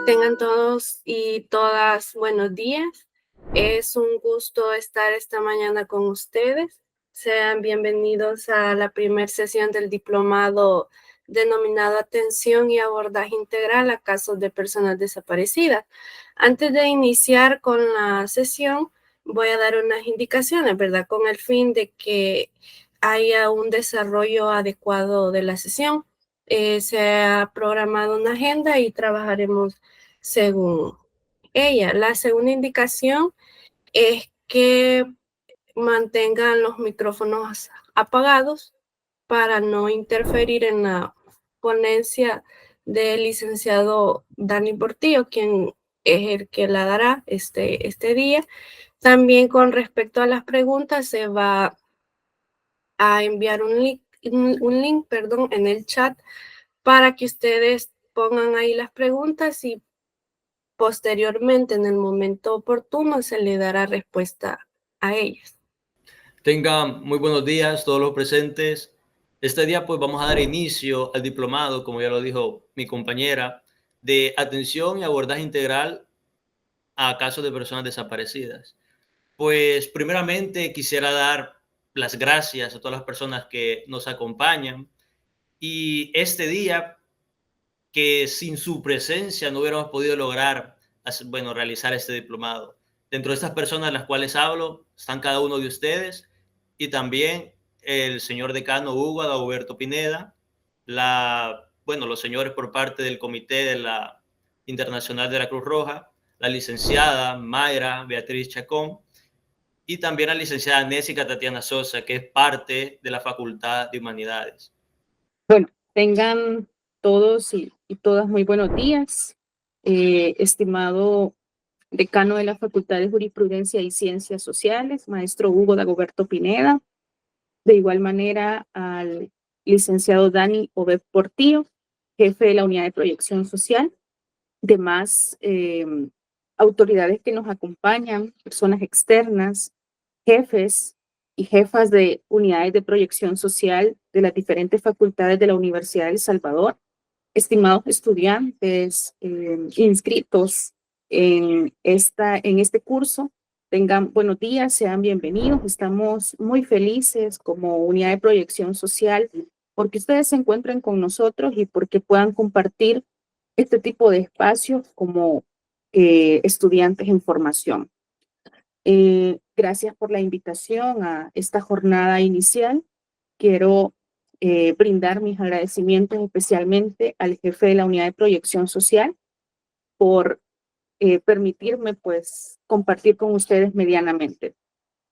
Tengan todos y todas buenos días. Es un gusto estar esta mañana con ustedes. Sean bienvenidos a la primera sesión del diplomado denominado Atención y Abordaje Integral a Casos de Personas Desaparecidas. Antes de iniciar con la sesión, voy a dar unas indicaciones, ¿verdad? Con el fin de que haya un desarrollo adecuado de la sesión. Se ha programado una agenda y trabajaremos según ella. La segunda indicación es que mantengan los micrófonos apagados para no interferir en la ponencia del licenciado Dani Portillo, quien es el que la dará este día. También con respecto a las preguntas, se va a enviar un link, en el chat para que ustedes pongan ahí las preguntas y posteriormente, en el momento oportuno, se le dará respuesta a ellas. Tengan muy buenos días todos los presentes. Este día pues vamos a dar inicio al diplomado, como ya lo dijo mi compañera, de atención y abordaje integral a casos de personas desaparecidas. Pues primeramente quisiera dar las gracias a todas las personas que nos acompañan y este día que sin su presencia no hubiéramos podido lograr, realizar este diplomado. Dentro de estas personas de las cuales hablo están cada uno de ustedes y también el señor decano Hugo Adalberto Pineda, los señores por parte del Comité de la Internacional de la Cruz Roja, la licenciada Mayra Beatriz Chacón y también la licenciada Nésica Tatiana Sosa, que es parte de la Facultad de Humanidades. Bueno, tengan todos y todas muy buenos días. Estimado decano de la Facultad de Jurisprudencia y Ciencias Sociales, maestro Hugo Dagoberto Pineda. De igual manera al licenciado Dani Obed Portillo, jefe de la Unidad de Proyección Social. Demás autoridades que nos acompañan, personas externas, jefes y jefas de unidades de proyección social de las diferentes facultades de la Universidad de El Salvador, estimados estudiantes inscritos en este curso, tengan buenos días, sean bienvenidos. Estamos muy felices como unidad de proyección social porque ustedes se encuentren con nosotros y porque puedan compartir este tipo de espacios como estudiantes en formación. Gracias por la invitación a esta jornada inicial. Quiero brindar mis agradecimientos especialmente al jefe de la Unidad de Proyección Social por permitirme pues compartir con ustedes medianamente.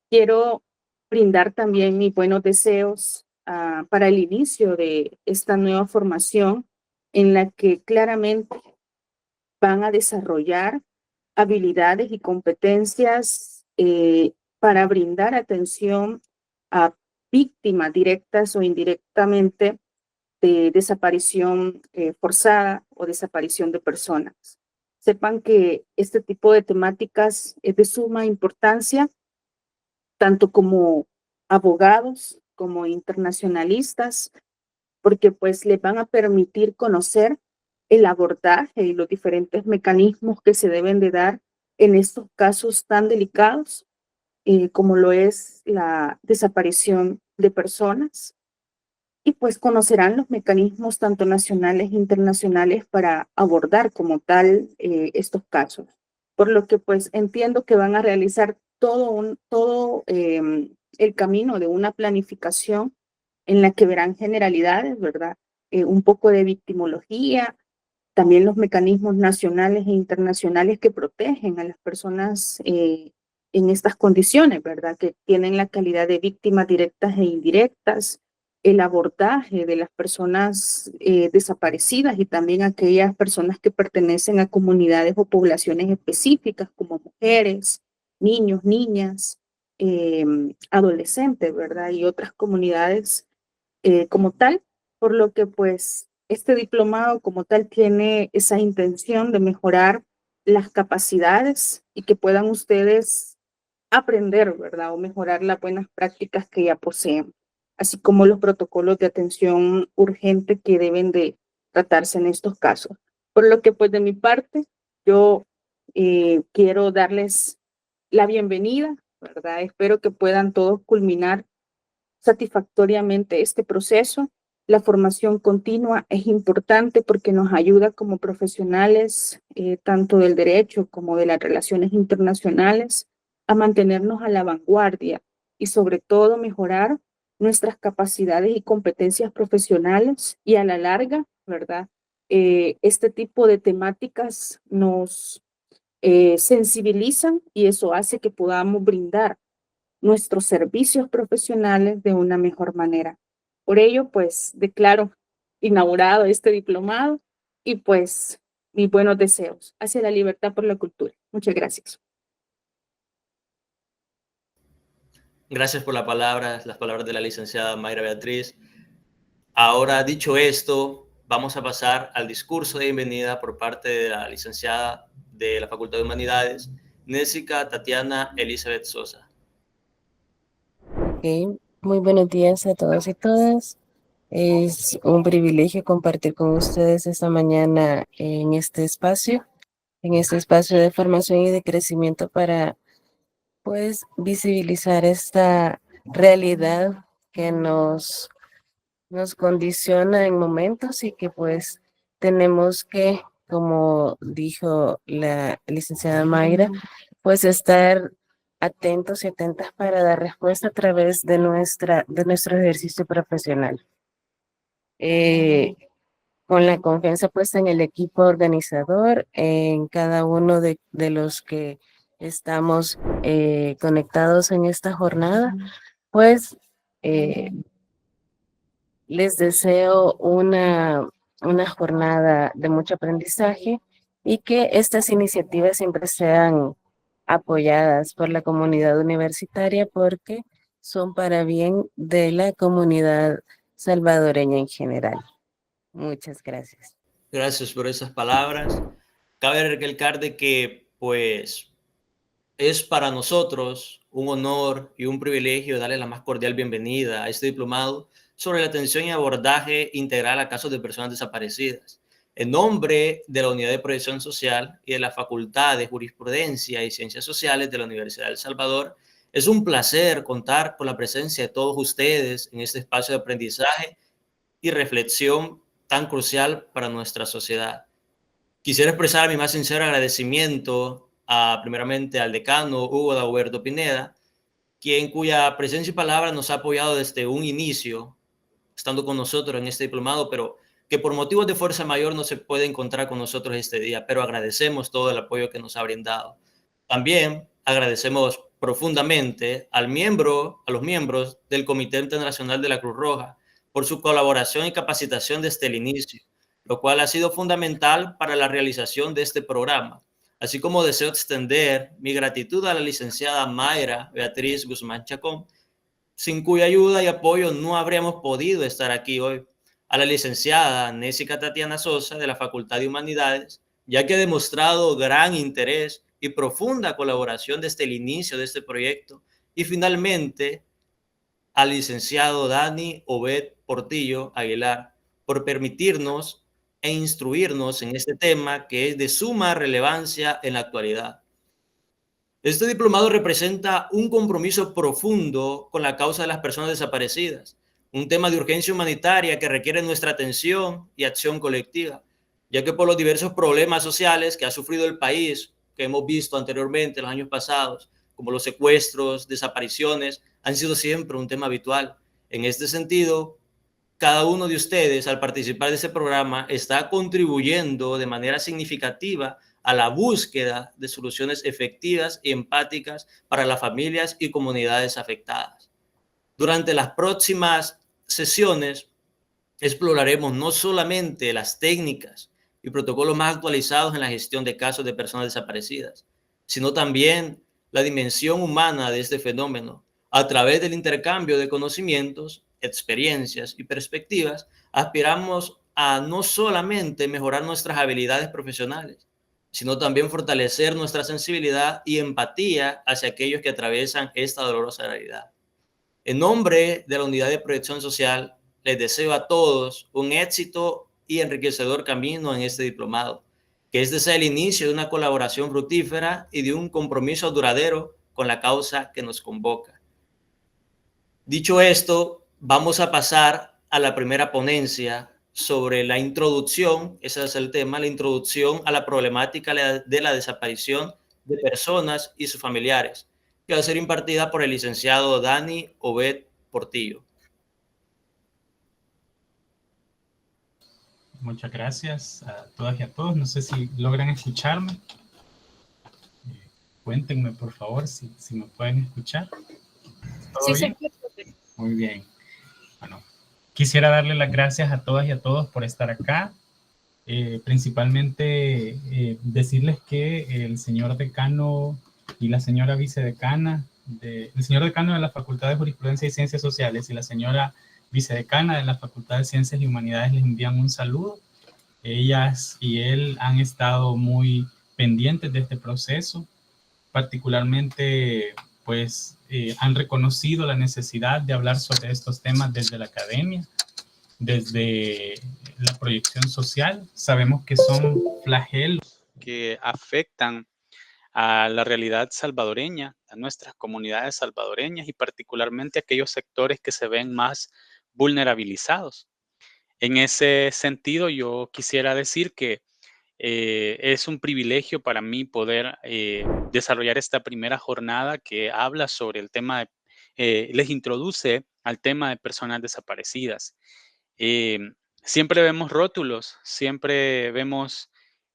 Quiero brindar también mis buenos deseos para el inicio de esta nueva formación en la que claramente van a desarrollar habilidades y competencias para brindar atención a víctimas directas o indirectamente de desaparición forzada o desaparición de personas. Sepan que este tipo de temáticas es de suma importancia, tanto como abogados, como internacionalistas, porque pues les van a permitir conocer el abordaje y los diferentes mecanismos que se deben de dar en estos casos tan delicados como lo es la desaparición de personas. Y pues conocerán los mecanismos tanto nacionales e internacionales para abordar como tal estos casos. Por lo que pues entiendo que van a realizar todo el camino de una planificación en la que verán generalidades, ¿verdad? Un poco de victimología, también los mecanismos nacionales e internacionales que protegen a las personas en estas condiciones, ¿verdad? Que tienen la calidad de víctimas directas e indirectas, el abordaje de las personas desaparecidas y también aquellas personas que pertenecen a comunidades o poblaciones específicas como mujeres, niños, niñas, adolescentes, ¿verdad? Y otras comunidades como tal, por lo que pues este diplomado como tal tiene esa intención de mejorar las capacidades y que puedan ustedes aprender, ¿verdad? O mejorar las buenas prácticas que ya poseen, así como los protocolos de atención urgente que deben de tratarse en estos casos. Por lo que pues de mi parte, yo quiero darles la bienvenida, ¿verdad? Espero que puedan todos culminar satisfactoriamente este proceso. La formación continua es importante porque nos ayuda como profesionales, tanto del derecho como de las relaciones internacionales, a mantenernos a la vanguardia y sobre todo mejorar nuestras capacidades y competencias profesionales y a la larga, ¿verdad? Este tipo de temáticas nos sensibilizan y eso hace que podamos brindar nuestros servicios profesionales de una mejor manera. Por ello, pues declaro inaugurado este diplomado y pues mis buenos deseos hacia la libertad por la cultura. Muchas gracias. Gracias por las palabras de la licenciada Mayra Beatriz. Ahora, dicho esto, vamos a pasar al discurso de bienvenida por parte de la licenciada de la Facultad de Humanidades, Nésica Tatiana Elizabeth Sosa. Okay. Muy buenos días a todos y todas. Es un privilegio compartir con ustedes esta mañana en este espacio de formación y de crecimiento para, pues, visibilizar esta realidad que nos condiciona en momentos y que, pues, tenemos que, como dijo la licenciada Mayra, pues, estar atentos y atentas para dar respuesta a través de nuestro ejercicio profesional. Con la confianza puesta en el equipo organizador, en cada uno de los que estamos conectados en esta jornada, pues les deseo una jornada de mucho aprendizaje y que estas iniciativas siempre sean apoyadas por la comunidad universitaria porque son para bien de la comunidad salvadoreña en general. Muchas gracias. Gracias por esas palabras. Cabe recalcar de que, pues, es para nosotros un honor y un privilegio darle la más cordial bienvenida a este diplomado sobre la atención y abordaje integral a casos de personas desaparecidas. En nombre de la Unidad de Proyección Social y de la Facultad de Jurisprudencia y Ciencias Sociales de la Universidad de El Salvador, es un placer contar con la presencia de todos ustedes en este espacio de aprendizaje y reflexión tan crucial para nuestra sociedad. Quisiera expresar mi más sincero agradecimiento primeramente al decano Hugo Dagoberto Pineda, cuya presencia y palabra nos ha apoyado desde un inicio, estando con nosotros en este diplomado, pero que por motivos de fuerza mayor no se puede encontrar con nosotros este día, pero agradecemos todo el apoyo que nos ha brindado. También agradecemos profundamente a los miembros del Comité Internacional de la Cruz Roja por su colaboración y capacitación desde el inicio, lo cual ha sido fundamental para la realización de este programa. Así como deseo extender mi gratitud a la licenciada Mayra Beatriz Guzmán Chacón, sin cuya ayuda y apoyo no habríamos podido estar aquí hoy. A la licenciada Nésica Tatiana Sosa de la Facultad de Humanidades, ya que ha demostrado gran interés y profunda colaboración desde el inicio de este proyecto. Y finalmente, al licenciado Dani Obed Portillo Aguilar, por permitirnos e instruirnos en este tema que es de suma relevancia en la actualidad. Este diplomado representa un compromiso profundo con la causa de las personas desaparecidas, un tema de urgencia humanitaria que requiere nuestra atención y acción colectiva, ya que por los diversos problemas sociales que ha sufrido el país, que hemos visto anteriormente en los años pasados, como los secuestros, desapariciones, han sido siempre un tema habitual. En este sentido, cada uno de ustedes, al participar de este programa, está contribuyendo de manera significativa a la búsqueda de soluciones efectivas y empáticas para las familias y comunidades afectadas. Durante las próximas sesiones exploraremos no solamente las técnicas y protocolos más actualizados en la gestión de casos de personas desaparecidas, sino también la dimensión humana de este fenómeno. A través del intercambio de conocimientos, experiencias y perspectivas, aspiramos a no solamente mejorar nuestras habilidades profesionales, sino también fortalecer nuestra sensibilidad y empatía hacia aquellos que atraviesan esta dolorosa realidad. En nombre de la Unidad de Proyección Social, les deseo a todos un éxito y enriquecedor camino en este diplomado. que este sea el inicio de una colaboración fructífera y de un compromiso duradero con la causa que nos convoca. Dicho esto, vamos a pasar a la primera ponencia sobre la introducción, ese es el tema, la introducción a la problemática de la desaparición de personas y sus familiares, que va a ser impartida por el licenciado Dani Obed Portillo. Muchas gracias a todas y a todos. No sé si logran escucharme. Cuéntenme, por favor, si me pueden escuchar. ¿Todo bien? Sí. Muy bien. Bueno, quisiera darle las gracias a todas y a todos por estar acá. Principalmente decirles que el señor decano y la señora vicedecana, el señor decano de la Facultad de Jurisprudencia y Ciencias Sociales y la señora vicedecana de la Facultad de Ciencias y Humanidades les envían un saludo. Ellas y él han estado muy pendientes de este proceso, particularmente pues han reconocido la necesidad de hablar sobre estos temas desde la academia, desde la proyección social. Sabemos que son flagelos que afectan a la realidad salvadoreña, a nuestras comunidades salvadoreñas y particularmente a aquellos sectores que se ven más vulnerabilizados. En ese sentido, yo quisiera decir que es un privilegio para mí poder desarrollar esta primera jornada que habla sobre el tema, les introduce al tema de personas desaparecidas. Eh, Siempre vemos rótulos, siempre vemos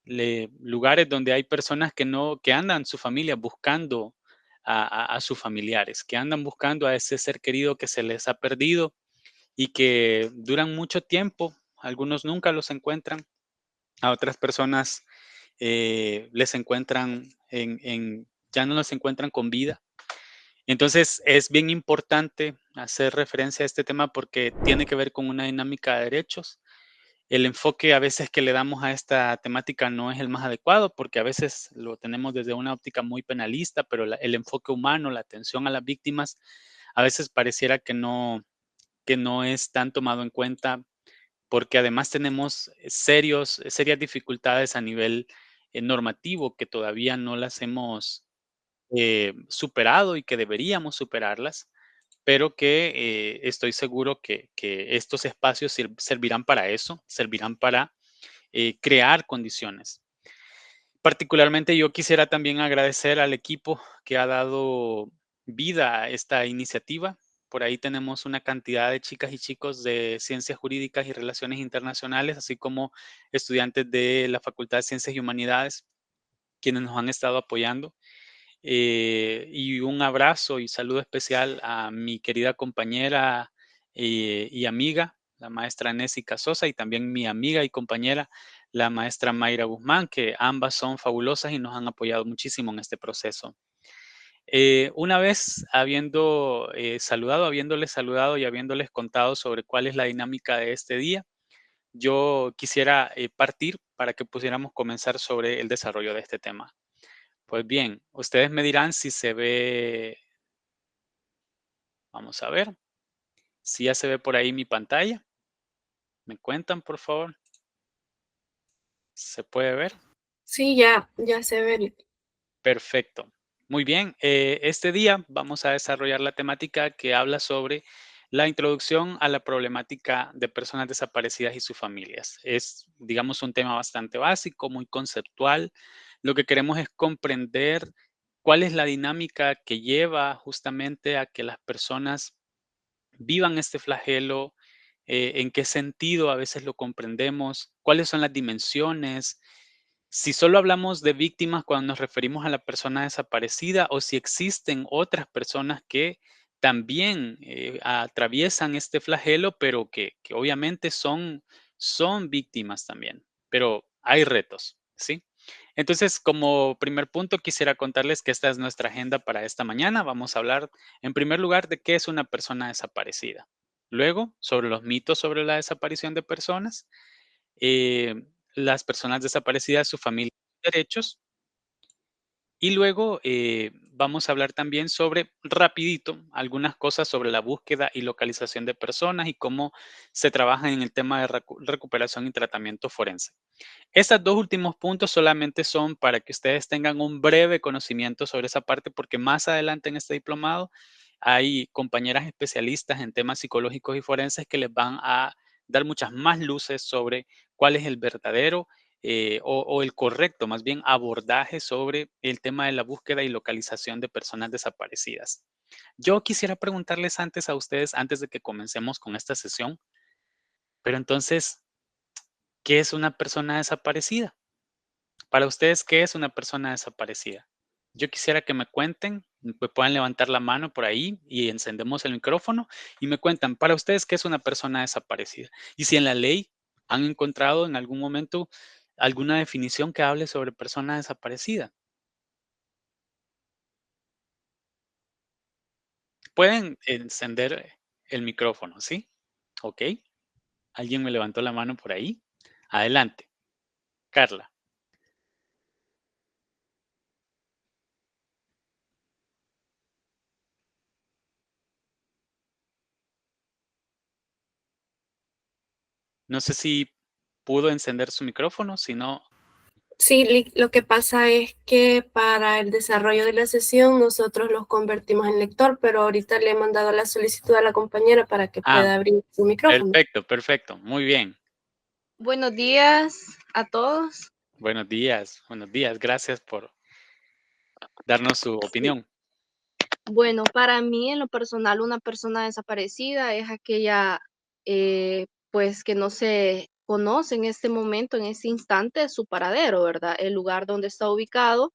lugares donde hay personas que andan su familia buscando a sus familiares, que andan buscando a ese ser querido que se les ha perdido y que duran mucho tiempo. Algunos nunca los encuentran, a otras personas les encuentran ya no los encuentran con vida. Entonces es bien importante hacer referencia a este tema porque tiene que ver con una dinámica de derechos. El enfoque a veces que le damos a esta temática no es el más adecuado porque a veces lo tenemos desde una óptica muy penalista, pero el enfoque humano, la atención a las víctimas, a veces pareciera que no es tan tomado en cuenta porque además tenemos serias dificultades a nivel normativo que todavía no las hemos superado y que deberíamos superarlas, pero que estoy seguro que estos espacios servirán para eso, servirán para crear condiciones. Particularmente yo quisiera también agradecer al equipo que ha dado vida a esta iniciativa. Por ahí tenemos una cantidad de chicas y chicos de Ciencias Jurídicas y Relaciones Internacionales, así como estudiantes de la Facultad de Ciencias y Humanidades, quienes nos han estado apoyando. Y un abrazo y saludo especial a mi querida compañera y amiga, la maestra Nésica Sosa, y también mi amiga y compañera, la maestra Mayra Guzmán, que ambas son fabulosas y nos han apoyado muchísimo en este proceso. Una vez habiéndoles saludado y habiéndoles contado sobre cuál es la dinámica de este día, yo quisiera partir para que pudiéramos comenzar sobre el desarrollo de este tema. Pues bien, ustedes me dirán si se ve, vamos a ver, si ya se ve por ahí mi pantalla. ¿Me cuentan, por favor? ¿Se puede ver? Sí, ya se ve. Perfecto. Muy bien. Este día vamos a desarrollar la temática que habla sobre la introducción a la problemática de personas desaparecidas y sus familias. Es, digamos, un tema bastante básico, muy conceptual. Lo que queremos es comprender cuál es la dinámica que lleva justamente a que las personas vivan este flagelo, en qué sentido a veces lo comprendemos, cuáles son las dimensiones, si solo hablamos de víctimas cuando nos referimos a la persona desaparecida o si existen otras personas que también atraviesan este flagelo, pero que obviamente son víctimas también, pero hay retos, ¿sí? Entonces, como primer punto, quisiera contarles que esta es nuestra agenda para esta mañana. Vamos a hablar, en primer lugar, de qué es una persona desaparecida. Luego, sobre los mitos sobre la desaparición de personas. eh, las personas desaparecidas, su familia, derechos. Y luego vamos a hablar también sobre, rapidito, algunas cosas sobre la búsqueda y localización de personas y cómo se trabaja en el tema de recuperación y tratamiento forense. Estos dos últimos puntos solamente son para que ustedes tengan un breve conocimiento sobre esa parte, porque más adelante en este diplomado hay compañeras especialistas en temas psicológicos y forenses que les van a dar muchas más luces sobre cuál es el verdadero o el correcto, más bien, abordaje sobre el tema de la búsqueda y localización de personas desaparecidas. Yo quisiera preguntarles antes a ustedes, antes de que comencemos con esta sesión, pero entonces, ¿qué es una persona desaparecida? Para ustedes, ¿qué es una persona desaparecida? Yo quisiera que me cuenten, me puedan levantar la mano por ahí y encendemos el micrófono y me cuentan, para ustedes, ¿qué es una persona desaparecida? Y si en la ley han encontrado en algún momento alguna definición que hable sobre persona desaparecida. Pueden encender el micrófono, ¿sí? Ok. ¿Alguien me levantó la mano por ahí? Adelante. Carla. No sé si pudo encender su micrófono, si no. Sí, lo que pasa es que para el desarrollo de la sesión nosotros los convertimos en lector, pero ahorita le he mandado la solicitud a la compañera para que pueda abrir su micrófono. Perfecto, perfecto. Muy bien. Buenos días a todos. Buenos días, buenos días. Gracias por darnos su opinión. Bueno, para mí en lo personal una persona desaparecida es aquella pues que no se conoce en este momento, en este instante su paradero, ¿verdad? El lugar donde está ubicado,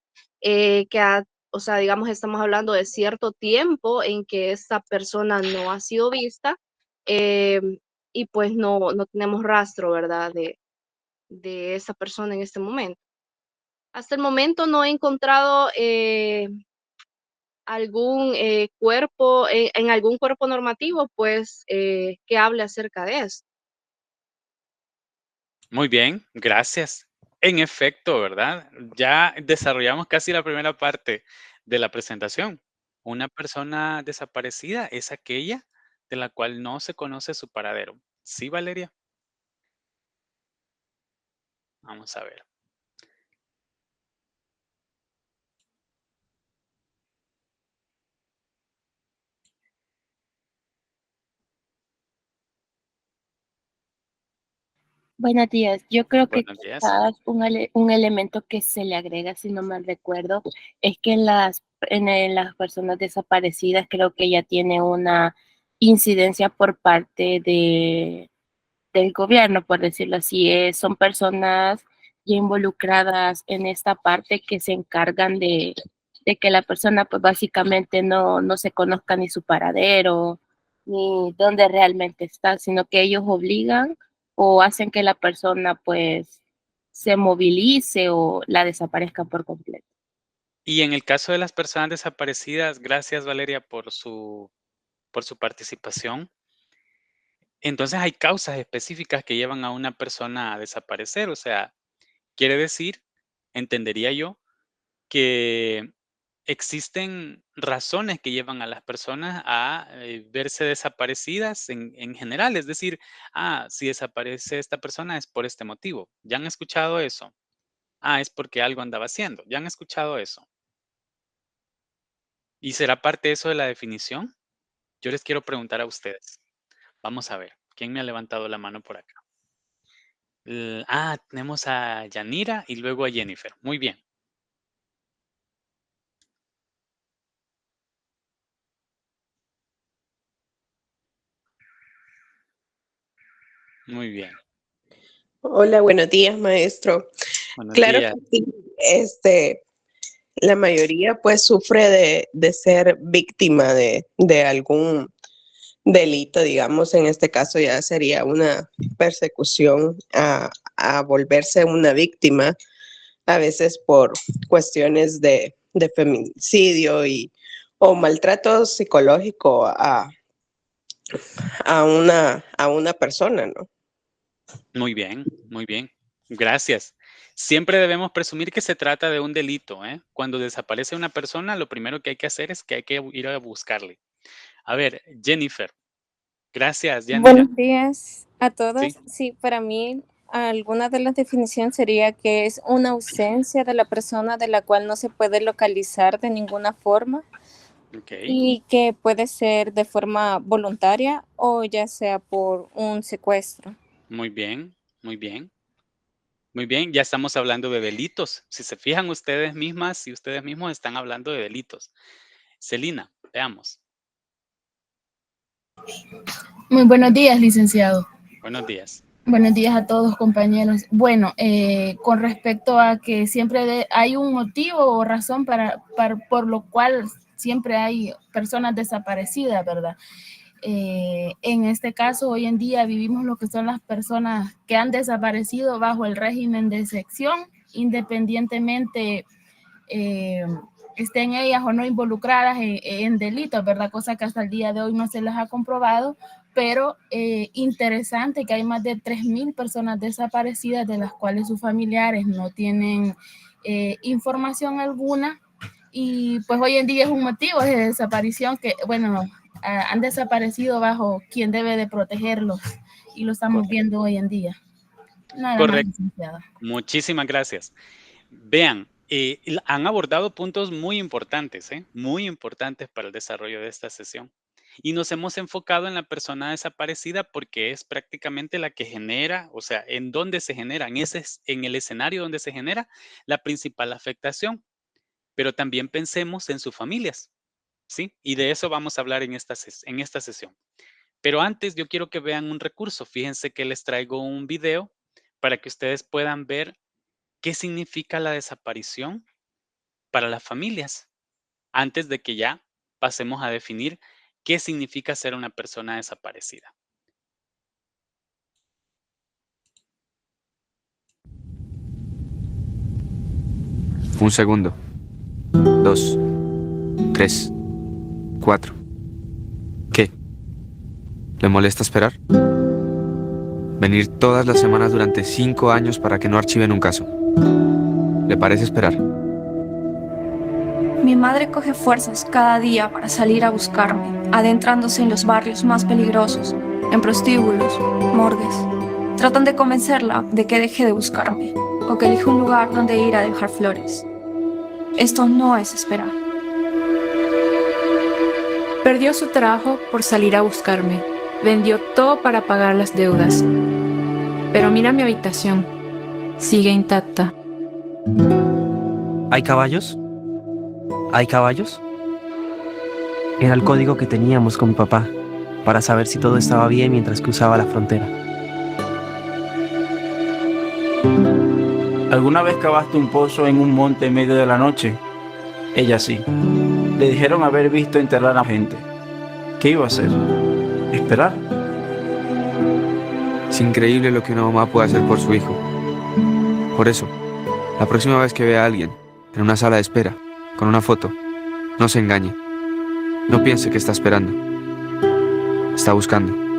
o sea, digamos, estamos hablando de cierto tiempo en que esta persona no ha sido vista eh, y pues no tenemos rastro, ¿verdad? De esa persona en este momento. Hasta el momento no he encontrado algún cuerpo, en algún cuerpo normativo, pues, que hable acerca de eso. Muy bien, gracias. En efecto, ¿verdad? Ya desarrollamos casi la primera parte de la presentación. Una persona desaparecida es aquella de la cual no se conoce su paradero. ¿Sí, Valeria? Vamos a ver. Buenos días. Yo creo que Buenos días. quizás un elemento que se le agrega, si no mal recuerdo, es que en las personas desaparecidas creo que ya tiene una incidencia por parte del gobierno, por decirlo así. Son personas ya involucradas en esta parte que se encargan de que la persona pues básicamente no se conozca ni su paradero, ni dónde realmente está, sino que ellos obligan o hacen que la persona pues se movilice o la desaparezca por completo. Y en el caso de las personas desaparecidas, gracias, Valeria, por su participación. Entonces hay causas específicas que llevan a una persona a desaparecer. O sea, quiere decir, entendería yo, que existen razones que llevan a las personas a verse desaparecidas en general. Es decir, si desaparece esta persona es por este motivo. ¿Ya han escuchado eso? Es porque algo andaba haciendo. ¿Ya han escuchado eso? ¿Y será parte eso de la definición? Yo les quiero preguntar a ustedes. Vamos a ver, ¿quién me ha levantado la mano por acá? Tenemos a Yanira y luego a Jennifer. Muy bien. Muy bien. Hola, buenos días, maestro. Buenos Claro días. que sí, la mayoría pues sufre de ser víctima de algún delito, digamos, en este caso ya sería una persecución a volverse una víctima, a veces por cuestiones de feminicidio o maltrato psicológico a una persona, ¿no? Muy bien, muy bien. Gracias. Siempre debemos presumir que se trata de un delito, ¿eh? Cuando desaparece una persona, lo primero que hay que hacer es que hay que ir a buscarle. A ver, Jennifer. Gracias, Yanira. Buenos días a Sí, todos. Sí, para mí alguna de las definiciones sería que es una ausencia de la persona de la cual no se puede localizar de ninguna forma ok. y que puede ser de forma voluntaria o ya sea por un secuestro. Muy bien, muy bien. Muy bien, ya estamos hablando de delitos. Si se fijan ustedes mismas y ustedes mismos están hablando de delitos. Celina, veamos. Muy buenos días, licenciado. Buenos días. Buenos días a todos, compañeros. Bueno, con respecto a que siempre hay un motivo o razón por lo cual siempre hay personas desaparecidas, ¿verdad? En este caso, hoy en día vivimos lo que son las personas que han desaparecido bajo el régimen de excepción, independientemente estén ellas o no involucradas en delitos, ¿verdad? Cosa que hasta el día de hoy no se les ha comprobado, pero interesante que hay más de 3,000 personas desaparecidas, de las cuales sus familiares no tienen información alguna, y pues hoy en día es un motivo de desaparición que, bueno, han desaparecido bajo quien debe de protegerlos, y lo estamos viendo hoy en día. Nada más, Correcto. licenciada. Muchísimas gracias. Vean, han abordado puntos muy importantes, muy importantes para el desarrollo de esta sesión. Y nos hemos enfocado en la persona desaparecida porque es prácticamente la que genera, o sea, en dónde se genera, en el escenario donde se genera la principal afectación. Pero también pensemos en sus familias, ¿sí? Y de eso vamos a hablar en esta sesión. Pero antes yo quiero que vean un recurso. Fíjense que les traigo un video para que ustedes puedan ver qué significa la desaparición para las familias, antes de que ya pasemos a definir qué significa ser una persona desaparecida. Un segundo. 2, 3, 4. ¿Qué? ¿Le molesta esperar? Venir todas las semanas durante 5 años para que no archiven un caso. ¿Le parece esperar? Mi madre coge fuerzas cada día para salir a buscarme, adentrándose en los barrios más peligrosos, en prostíbulos, morgues. Tratan de convencerla de que deje de buscarme o que elija un lugar donde ir a dejar flores. Esto no es esperar. Perdió su trabajo por salir a buscarme. Vendió todo para pagar las deudas. Pero mira mi habitación. Sigue intacta. ¿Hay caballos? ¿Hay caballos? Era el código que teníamos con mi papá para saber si todo estaba bien mientras cruzaba la frontera. ¿Alguna vez cavaste un pozo en un monte en medio de la noche? Ella sí. Le dijeron haber visto enterrar a gente. ¿Qué iba a hacer? ¿Esperar? Es increíble lo que una mamá puede hacer por su hijo. Por eso, la próxima vez que vea a alguien en una sala de espera, con una foto, no se engañe. No piense que está esperando. Está buscando.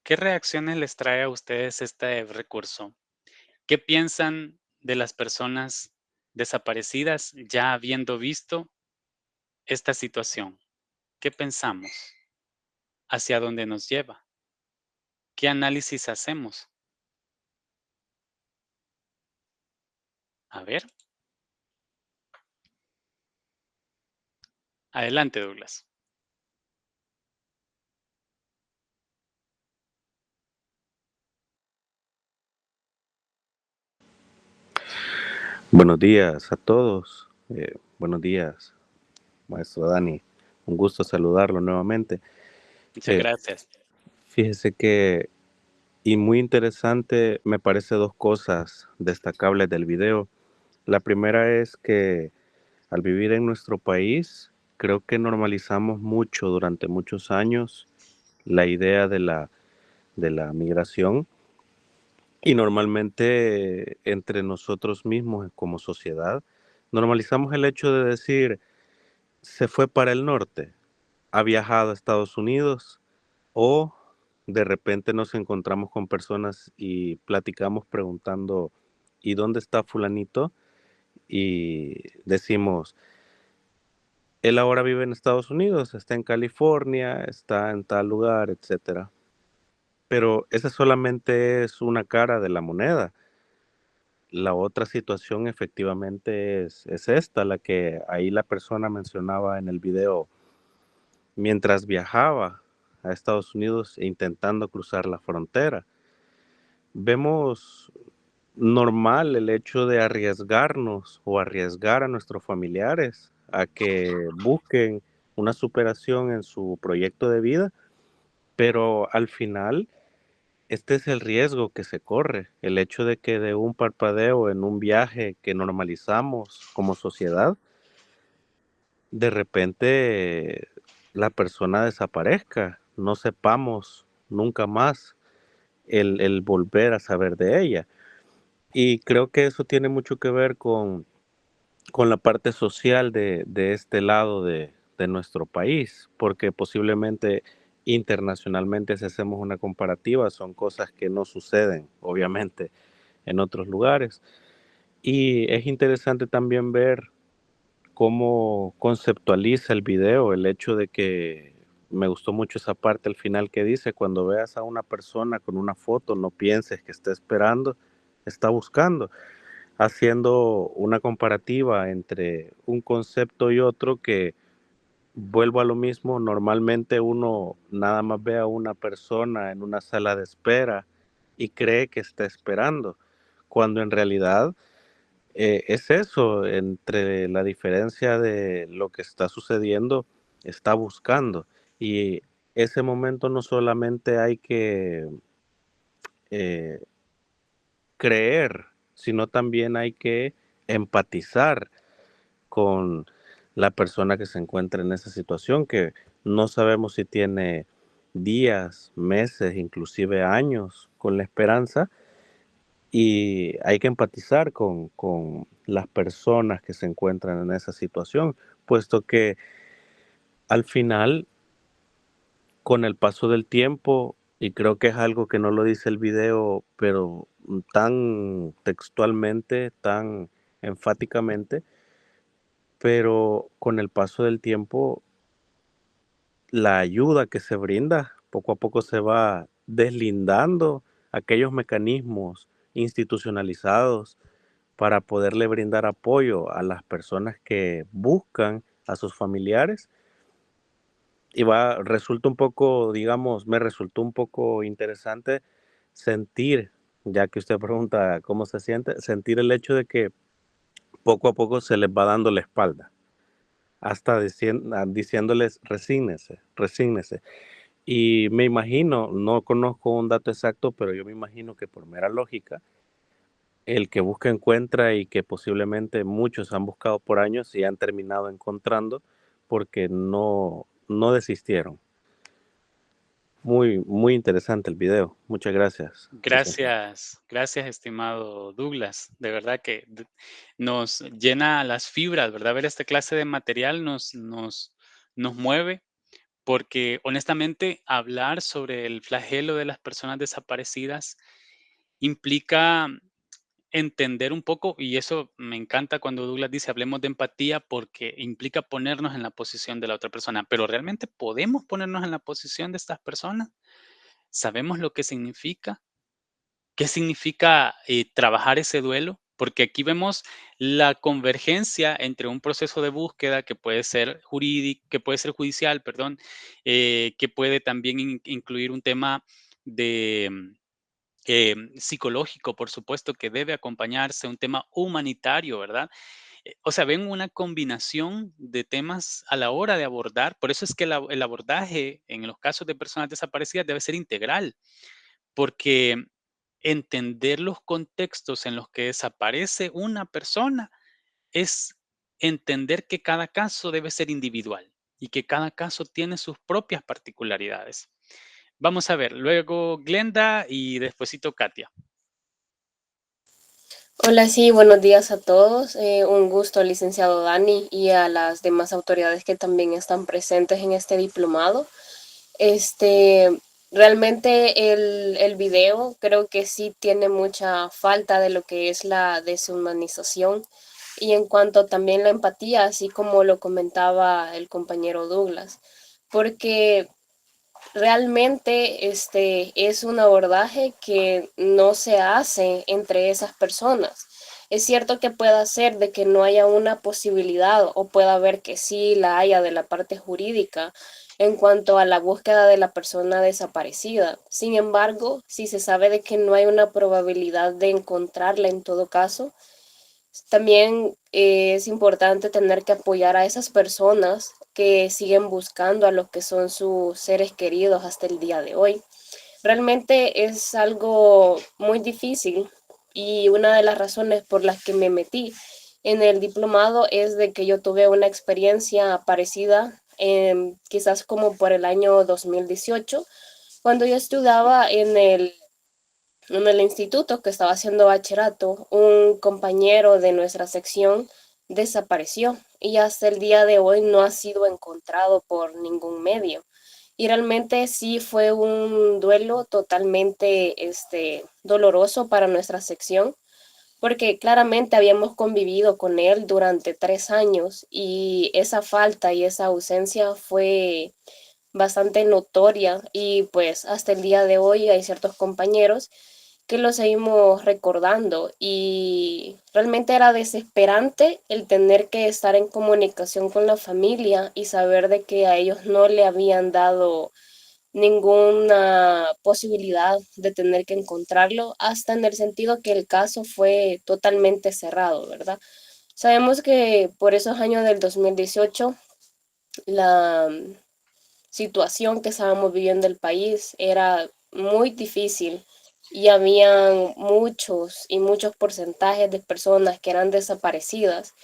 ¿Qué reacciones les trae a ustedes este recurso? ¿Qué piensan de las personas desaparecidas ya habiendo visto esta situación? ¿Qué pensamos? ¿Hacia dónde nos lleva? ¿Qué análisis hacemos? A ver. Adelante, Douglas. Buenos días a todos. Buenos días, maestro Dani. Un gusto saludarlo nuevamente. Muchas gracias. Fíjese que, y muy interesante, me parece dos cosas destacables del video. La primera es que al vivir en nuestro país, creo que normalizamos mucho durante muchos años la idea de la migración Y normalmente entre nosotros mismos como sociedad normalizamos el hecho de decir, se fue para el norte, ha viajado a Estados Unidos, o de repente nos encontramos con personas y platicamos preguntando, ¿y dónde está fulanito? Y decimos, él ahora vive en Estados Unidos, está en California, está en tal lugar, etcétera. Pero esa solamente es una cara de la moneda. La otra situación efectivamente es esta, la que ahí la persona mencionaba en el video, mientras viajaba a Estados Unidos e intentando cruzar la frontera. Vemos normal el hecho de arriesgarnos o arriesgar a nuestros familiares a que busquen una superación en su proyecto de vida, pero al final este es el riesgo que se corre, el hecho de que de un parpadeo en un viaje que normalizamos como sociedad, de repente la persona desaparezca, no sepamos nunca más el volver a saber de ella. Y creo que eso tiene mucho que ver con la parte social de este lado de nuestro país, porque posiblemente internacionalmente, si hacemos una comparativa, son cosas que no suceden, obviamente, en otros lugares. Y es interesante también ver cómo conceptualiza el video, el hecho de que me gustó mucho esa parte al final que dice, cuando veas a una persona con una foto, no pienses que está esperando, está buscando, haciendo una comparativa entre un concepto y otro que, vuelvo a lo mismo, normalmente uno nada más ve a una persona en una sala de espera y cree que está esperando, cuando en realidad es eso, entre la diferencia de lo que está sucediendo, está buscando. Y ese momento no solamente hay que eh, creer, sino también hay que empatizar con la persona que se encuentra en esa situación, que no sabemos si tiene días, meses, inclusive años con la esperanza, y hay que empatizar con las personas que se encuentran en esa situación, puesto que al final, con el paso del tiempo, y creo que es algo que no lo dice el video, pero tan textualmente, tan enfáticamente, pero con el paso del tiempo, la ayuda que se brinda poco a poco se va deslindando aquellos mecanismos institucionalizados para poderle brindar apoyo a las personas que buscan a sus familiares. Y resulta un poco, digamos, me resultó un poco interesante sentir, ya que usted pregunta cómo se siente, sentir el hecho de que poco a poco se les va dando la espalda, hasta diciéndoles resígnese, resígnese. Y me imagino, no conozco un dato exacto, pero yo me imagino que por mera lógica, el que busca encuentra, y que posiblemente muchos han buscado por años y han terminado encontrando porque no desistieron. Muy, muy interesante el video. Muchas gracias. Gracias, gracias, estimado Douglas. De verdad que nos llena las fibras, ¿verdad? Ver esta clase de material nos mueve, porque honestamente hablar sobre el flagelo de las personas desaparecidas implica entender un poco, y eso me encanta cuando Douglas dice hablemos de empatía, porque implica ponernos en la posición de la otra persona. Pero ¿realmente podemos ponernos en la posición de estas personas? ¿Sabemos lo que significa? ¿Qué significa trabajar ese duelo? Porque aquí vemos la convergencia entre un proceso de búsqueda que puede ser jurídico, que puede ser judicial, perdón, que puede también incluir un tema de psicológico, por supuesto, que debe acompañarse, un tema humanitario, ¿verdad? O sea, ven una combinación de temas a la hora de abordar. Por eso es que el abordaje en los casos de personas desaparecidas debe ser integral, porque entender los contextos en los que desaparece una persona es entender que cada caso debe ser individual y que cada caso tiene sus propias particularidades. Vamos a ver, luego Glenda y despuesito Katia. Hola, sí, buenos días a todos. Un gusto al licenciado Dani y a las demás autoridades que también están presentes en este diplomado. Este, realmente el video creo que sí tiene mucha falta de lo que es la deshumanización y en cuanto también la empatía, así como lo comentaba el compañero Douglas, porque realmente es un abordaje que no se hace entre esas personas. Es cierto que pueda ser de que no haya una posibilidad o pueda haber que sí la haya de la parte jurídica en cuanto a la búsqueda de la persona desaparecida. Sin embargo, si se sabe de que no hay una probabilidad de encontrarla en todo caso, también es importante tener que apoyar a esas personas que siguen buscando a los que son sus seres queridos hasta el día de hoy. Realmente es algo muy difícil y una de las razones por las que me metí en el diplomado es de que yo tuve una experiencia parecida, quizás como por el año 2018, cuando yo estudiaba en el instituto que estaba haciendo bachillerato, un compañero de nuestra sección desapareció y hasta el día de hoy no ha sido encontrado por ningún medio. Y realmente sí fue un duelo totalmente doloroso para nuestra sección, porque claramente habíamos convivido con él durante 3 años y esa falta y esa ausencia fue bastante notoria y pues hasta el día de hoy hay ciertos compañeros que lo seguimos recordando y realmente era desesperante el tener que estar en comunicación con la familia y saber de que a ellos no le habían dado ninguna posibilidad de tener que encontrarlo, hasta en el sentido que el caso fue totalmente cerrado, ¿verdad? Sabemos que por esos años del 2018 la situación que estábamos viviendo el país era muy difícil y habían muchos y muchos porcentajes de personas que eran desaparecidas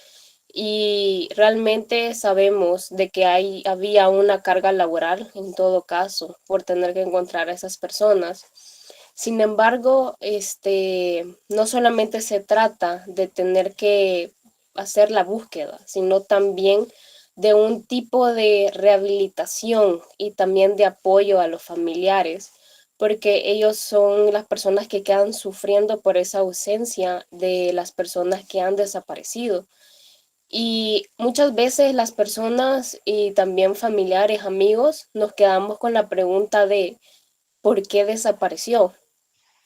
y realmente sabemos de que había una carga laboral en todo caso por tener que encontrar a esas personas. Sin embargo, no solamente se trata de tener que hacer la búsqueda, sino también de un tipo de rehabilitación y también de apoyo a los familiares, porque ellos son las personas que quedan sufriendo por esa ausencia de las personas que han desaparecido. Y muchas veces las personas y también familiares, amigos, nos quedamos con la pregunta de ¿por qué desapareció?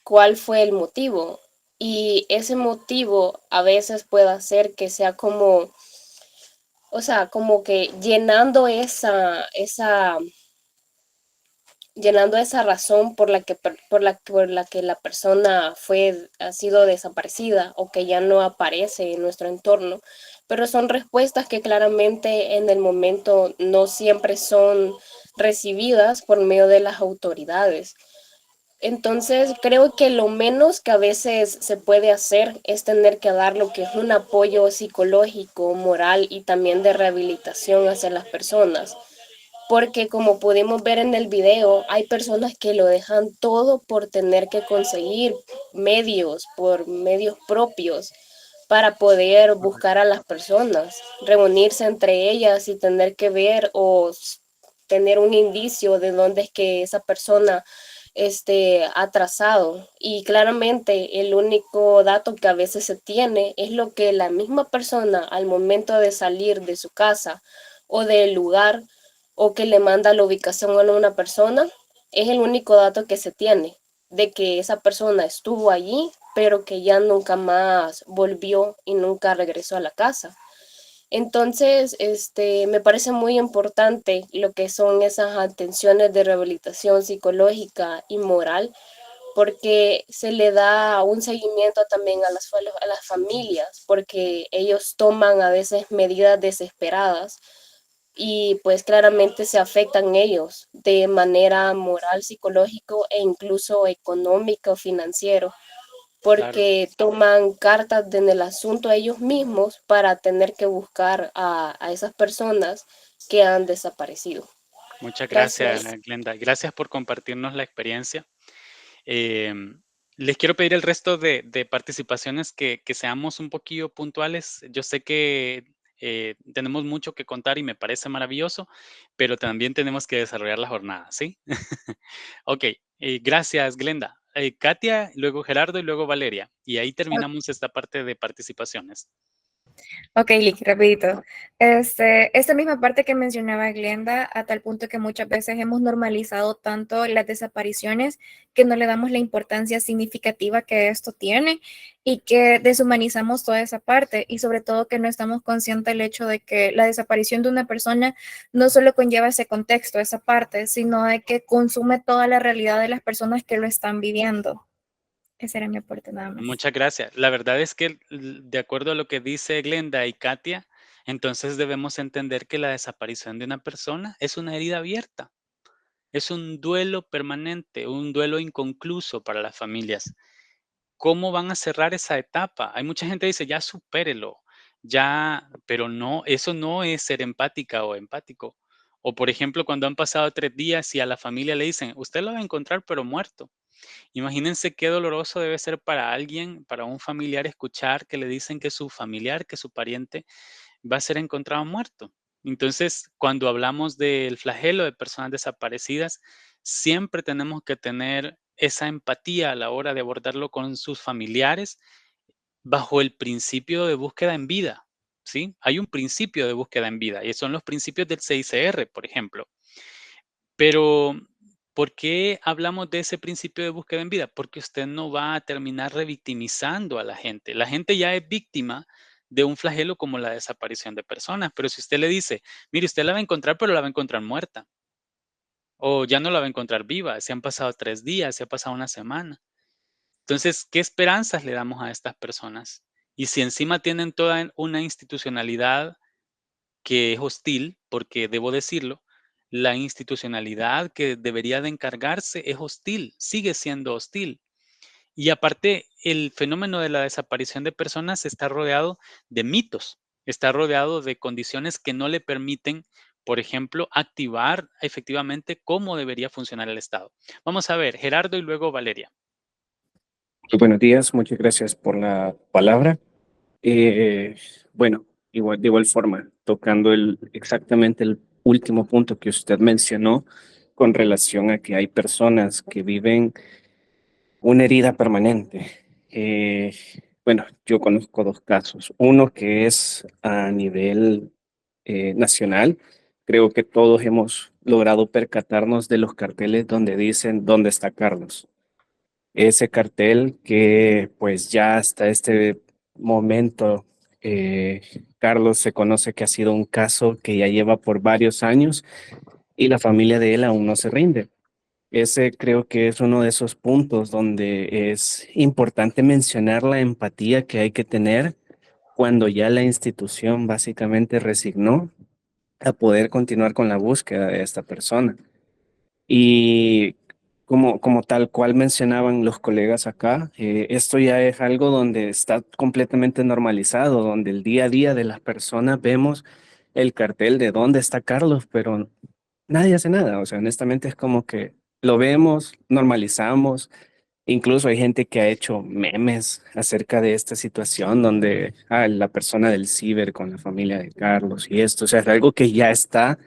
¿Cuál fue el motivo? Y ese motivo a veces puede ser que sea como, o sea, como que llenando esa razón por la que la persona ha sido desaparecida o que ya no aparece en nuestro entorno, pero son respuestas que claramente en el momento no siempre son recibidas por medio de las autoridades. Entonces, creo que lo menos que a veces se puede hacer es tener que dar lo que es un apoyo psicológico, moral y también de rehabilitación hacia las personas, porque como pudimos ver en el video, hay personas que lo dejan todo por tener que conseguir medios, por medios propios, para poder buscar a las personas, reunirse entre ellas y tener que ver o tener un indicio de dónde es que esa persona ha trazado. Y claramente el único dato que a veces se tiene es lo que la misma persona al momento de salir de su casa o del lugar o que le manda la ubicación a una persona, es el único dato que se tiene de que esa persona estuvo allí, pero que ya nunca más volvió y nunca regresó a la casa. Entonces, me parece muy importante lo que son esas atenciones de rehabilitación psicológica y moral, porque se le da un seguimiento también a las familias, porque ellos toman a veces medidas desesperadas y pues claramente se afectan ellos de manera moral, psicológico e incluso económica o financiero, Claro. porque toman cartas en el asunto ellos mismos para tener que buscar a esas personas que han desaparecido. Muchas gracias, Gracias. Glenda. Gracias por compartirnos la experiencia. Eh, Les quiero pedir el resto de participaciones que seamos un poquillo puntuales. Yo sé que tenemos mucho que contar y me parece maravilloso, pero también tenemos que desarrollar la jornada, ¿sí? Ok, gracias, Glenda. Katia, luego Gerardo y luego Valeria. Y ahí terminamos esta parte de participaciones. Ok, Lick, rapidito. Esta misma parte que mencionaba Glenda, a tal punto que muchas veces hemos normalizado tanto las desapariciones que no le damos la importancia significativa que esto tiene y que deshumanizamos toda esa parte y sobre todo que no estamos conscientes del hecho de que la desaparición de una persona no solo conlleva ese contexto, esa parte, sino de que consume toda la realidad de las personas que lo están viviendo. Ese era mi aporte nada más. Muchas gracias. La verdad es que de acuerdo a lo que dice Glenda y Katia, entonces debemos entender que la desaparición de una persona es una herida abierta, es un duelo permanente, un duelo inconcluso para las familias. ¿Cómo van a cerrar esa etapa? Hay mucha gente que dice, ya supérelo, ya, pero no, eso no es ser empática o empático. O por ejemplo, cuando han pasado 3 días y a la familia le dicen, usted lo va a encontrar pero muerto. Imagínense qué doloroso debe ser para alguien, para un familiar, escuchar que le dicen que su familiar, que su pariente va a ser encontrado muerto. Entonces, cuando hablamos del flagelo de personas desaparecidas, siempre tenemos que tener esa empatía a la hora de abordarlo con sus familiares bajo el principio de búsqueda en vida, ¿sí? Hay un principio de búsqueda en vida y son los principios del CICR, por ejemplo. Pero, ¿por qué hablamos de ese principio de búsqueda en vida? Porque usted no va a terminar revictimizando a la gente. La gente ya es víctima de un flagelo como la desaparición de personas, pero si usted le dice, mire, usted la va a encontrar, pero la va a encontrar muerta, o ya no la va a encontrar viva, se han pasado 3 días, se ha pasado una semana. Entonces, ¿qué esperanzas le damos a estas personas? Y si encima tienen toda una institucionalidad que es hostil, porque debo decirlo, la institucionalidad que debería de encargarse es hostil, sigue siendo hostil. Y aparte, el fenómeno de la desaparición de personas está rodeado de mitos, está rodeado de condiciones que no le permiten, por ejemplo, activar efectivamente cómo debería funcionar el Estado. Vamos a ver, Gerardo y luego Valeria. Muy buenos días, muchas gracias por la palabra. Bueno, de igual forma, tocando exactamente el último punto que usted mencionó con relación a que hay personas que viven una herida permanente. Bueno, yo conozco 2 casos. Uno que es a nivel nacional. Creo que todos hemos logrado percatarnos de los carteles donde dicen ¿dónde está Carlos? Ese cartel que pues ya hasta este momento, Carlos se conoce que ha sido un caso que ya lleva por varios años y la familia de él aún no se rinde. Ese creo que es uno de esos puntos donde es importante mencionar la empatía que hay que tener cuando ya la institución básicamente resignó a poder continuar con la búsqueda de esta persona. Y como tal cual mencionaban los colegas acá, esto ya es algo donde está completamente normalizado, donde el día a día de las personas vemos el cartel de dónde está Carlos, pero nadie hace nada. O sea, honestamente es como que lo vemos, normalizamos. Incluso hay gente que ha hecho memes acerca de esta situación donde la persona del ciber con la familia de Carlos y esto, o sea, es algo que ya está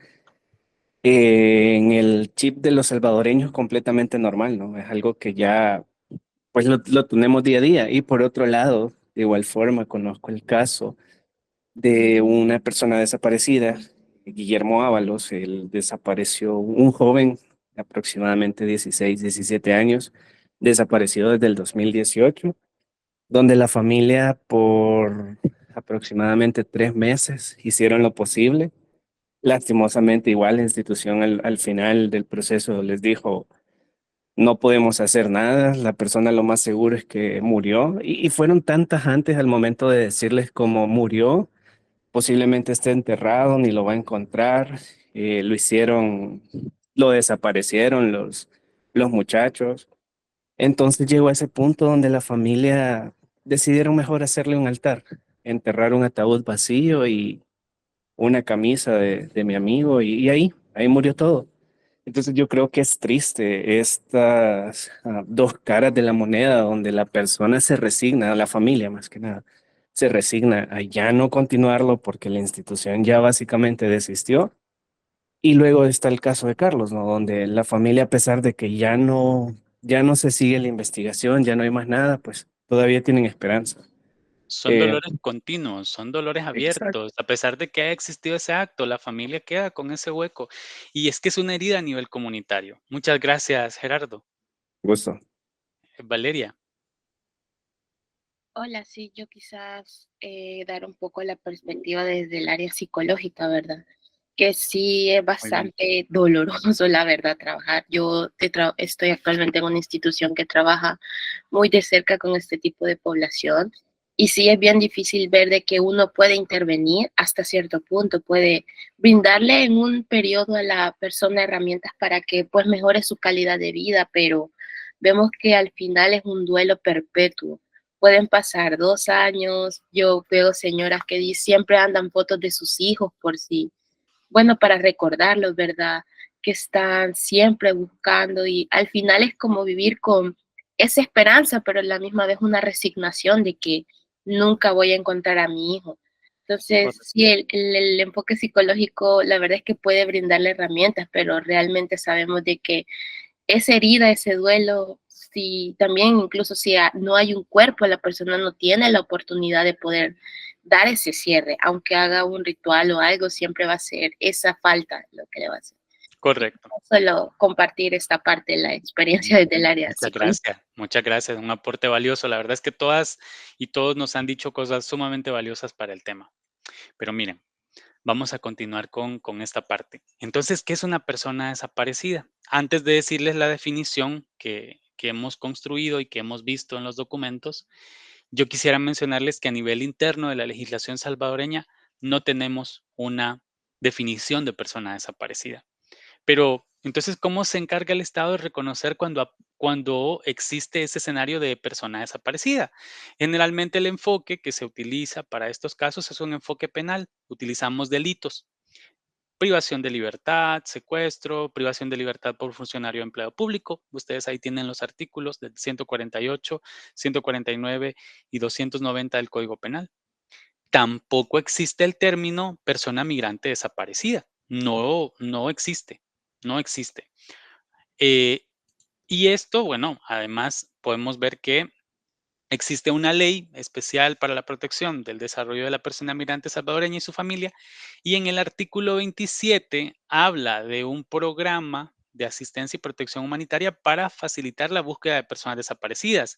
en el chip de los salvadoreños completamente normal, ¿no? Es algo que ya, pues lo tenemos día a día. Y por otro lado, de igual forma, conozco el caso de una persona desaparecida, Guillermo Ábalos. Él desapareció, un joven de aproximadamente 16, 17 años, desaparecido desde el 2018, donde la familia por aproximadamente 3 meses hicieron lo posible. Lastimosamente, igual la institución al final del proceso les dijo, no podemos hacer nada, la persona lo más seguro es que murió. Y fueron tantas antes al momento de decirles cómo murió, posiblemente esté enterrado, ni lo va a encontrar. Lo hicieron, lo desaparecieron los muchachos. Entonces llegó a ese punto donde la familia decidieron mejor hacerle un altar, enterrar un ataúd vacío y una camisa de mi amigo y ahí murió todo. Entonces yo creo que es triste estas dos caras de la moneda donde la persona se resigna, la familia más que nada, se resigna a ya no continuarlo porque la institución ya básicamente desistió. Y luego está el caso de Carlos, ¿no? Donde la familia, a pesar de que ya no se sigue la investigación, ya no hay más nada, pues todavía tienen esperanza. Son dolores continuos, son dolores Exacto. abiertos. A pesar de que haya existido ese acto, la familia queda con ese hueco. Y es que es una herida a nivel comunitario. Muchas gracias, Gerardo. Gusto. Valeria. Hola, sí, yo quizás dar un poco la perspectiva desde el área psicológica, ¿verdad? Que sí es bastante doloroso, la verdad, trabajar. Yo estoy actualmente en una institución que trabaja muy de cerca con este tipo de población y sí es bien difícil ver de que uno puede intervenir hasta cierto punto, puede brindarle en un periodo a la persona herramientas para que pues mejore su calidad de vida, pero vemos que al final es un duelo perpetuo. Pueden pasar 2 años, yo veo señoras que siempre andan fotos de sus hijos por si bueno, para recordarlos, ¿verdad? Que están siempre buscando y al final es como vivir con esa esperanza, pero a la misma vez una resignación de que nunca voy a encontrar a mi hijo. Entonces, sí, el enfoque psicológico, la verdad es que puede brindarle herramientas, pero realmente sabemos de que esa herida, ese duelo, si también incluso si no hay un cuerpo, la persona no tiene la oportunidad de poder dar ese cierre, aunque haga un ritual o algo, siempre va a ser esa falta lo que le va a hacer. Correcto. Solo compartir esta parte de la experiencia desde el área psicológica. Muchas gracias. Un aporte valioso. La verdad es que todas y todos nos han dicho cosas sumamente valiosas para el tema. Pero miren, vamos a continuar con esta parte. Entonces, ¿qué es una persona desaparecida? Antes de decirles la definición que hemos construido y que hemos visto en los documentos, yo quisiera mencionarles que a nivel interno de la legislación salvadoreña no tenemos una definición de persona desaparecida. Pero entonces, ¿cómo se encarga el Estado de reconocer cuando existe ese escenario de persona desaparecida? Generalmente el enfoque que se utiliza para estos casos es un enfoque penal. Utilizamos delitos: privación de libertad, secuestro, privación de libertad por funcionario o empleado público. Ustedes ahí tienen los artículos del 148, 149 y 290 del Código Penal. Tampoco existe el término persona migrante desaparecida. No existe. No existe. Y esto, bueno, además podemos ver que existe una ley especial para la protección del desarrollo de la persona migrante salvadoreña y su familia, y en el artículo 27 habla de un programa de asistencia y protección humanitaria para facilitar la búsqueda de personas desaparecidas.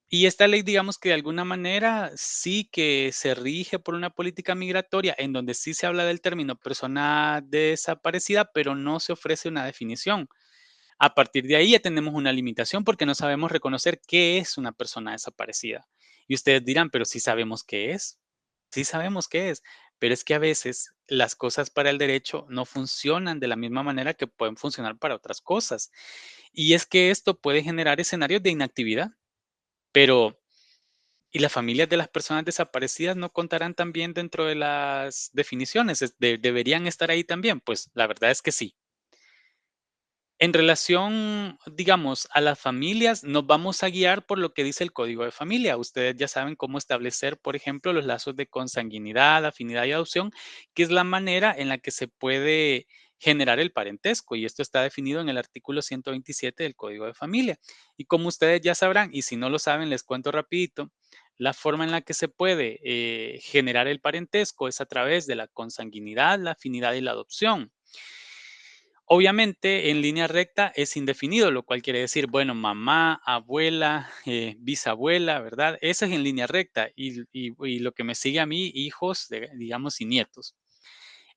Y esta ley, digamos que de alguna manera sí que se rige por una política migratoria en donde sí se habla del término persona desaparecida, pero no se ofrece una definición. A partir de ahí ya tenemos una limitación porque no sabemos reconocer qué es una persona desaparecida. Y ustedes dirán, pero sí sabemos qué es. Sí sabemos qué es, pero es que a veces las cosas para el derecho no funcionan de la misma manera que pueden funcionar para otras cosas. Y es que esto puede generar escenarios de inactividad, pero ¿y las familias de las personas desaparecidas no contarán también dentro de las definiciones? ¿Deberían estar ahí también? Pues la verdad es que sí. En relación, digamos, a las familias, nos vamos a guiar por lo que dice el Código de Familia. Ustedes ya saben cómo establecer, por ejemplo, los lazos de consanguinidad, afinidad y adopción, que es la manera en la que se puede generar el parentesco. Y esto está definido en el artículo 127 del Código de Familia. Y como ustedes ya sabrán, y si no lo saben, les cuento rapidito, la forma en la que se puede generar el parentesco es a través de la consanguinidad, la afinidad y la adopción. Obviamente, en línea recta es indefinido, lo cual quiere decir, bueno, mamá, abuela, bisabuela, ¿verdad? Eso es en línea recta y lo que me sigue a mí, hijos, digamos, y nietos.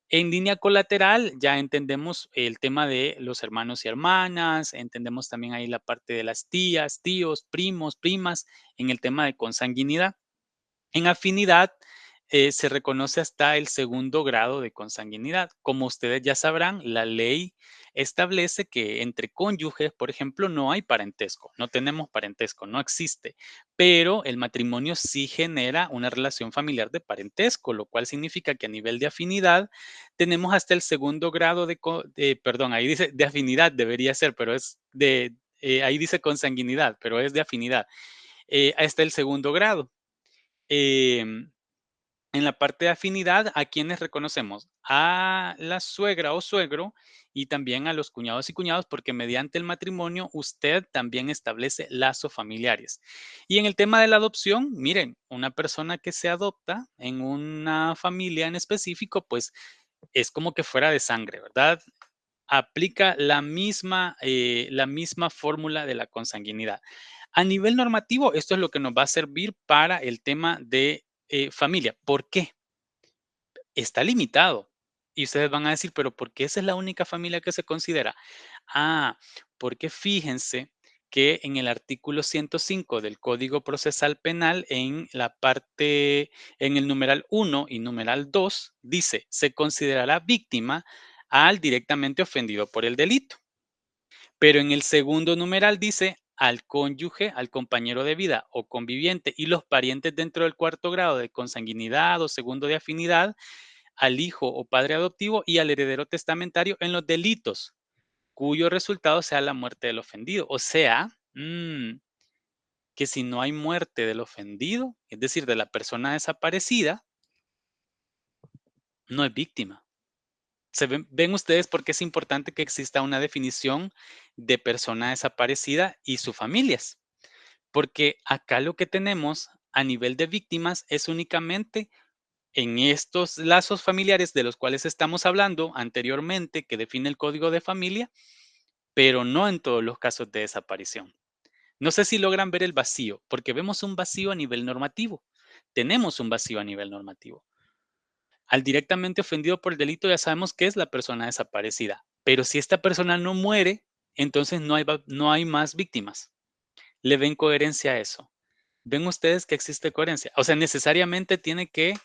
En línea colateral ya entendemos el tema de los hermanos y hermanas, entendemos también ahí la parte de las tías, tíos, primos, primas, en el tema de consanguinidad. En afinidad se reconoce hasta el segundo grado de consanguinidad. Como ustedes ya sabrán, la ley establece que entre cónyuges, por ejemplo, no hay parentesco, no tenemos parentesco, no existe, pero el matrimonio sí genera una relación familiar de parentesco, lo cual significa que a nivel de afinidad tenemos hasta el segundo grado perdón, ahí dice de afinidad, debería ser, pero es ahí dice consanguinidad, pero es de afinidad, hasta el segundo grado. En la parte de afinidad, ¿a quiénes reconocemos? A la suegra o suegro y también a los cuñados y cuñadas, porque mediante el matrimonio usted también establece lazos familiares. Y en el tema de la adopción, miren, una persona que se adopta en una familia en específico, pues es como que fuera de sangre, ¿verdad? Aplica la misma fórmula de la consanguinidad. A nivel normativo, esto es lo que nos va a servir para el tema de familia. ¿Por qué? Está limitado. Y ustedes van a decir, pero ¿por qué esa es la única familia que se considera? Ah, porque fíjense que en el artículo 105 del Código Procesal Penal, en el numeral 1 y numeral 2, dice, se considerará víctima al directamente ofendido por el delito. Pero en el segundo numeral dice al cónyuge, al compañero de vida o conviviente y los parientes dentro del cuarto grado de consanguinidad o segundo de afinidad, al hijo o padre adoptivo y al heredero testamentario en los delitos cuyo resultado sea la muerte del ofendido. O sea, que si no hay muerte del ofendido, es decir, de la persona desaparecida, no es víctima. ¿Ven ustedes por qué es importante que exista una definición de persona desaparecida y sus familias? Porque acá lo que tenemos a nivel de víctimas es únicamente en estos lazos familiares de los cuales estamos hablando anteriormente, que define el Código de Familia, pero no en todos los casos de desaparición. No sé si logran ver el vacío, porque vemos un vacío a nivel normativo. Tenemos un vacío a nivel normativo. Al directamente ofendido por el delito ya sabemos que es la persona desaparecida, pero si esta persona no muere, entonces no hay más víctimas. ¿Le ven coherencia a eso? ¿Ven ustedes que existe coherencia? O sea, necesariamente tiene que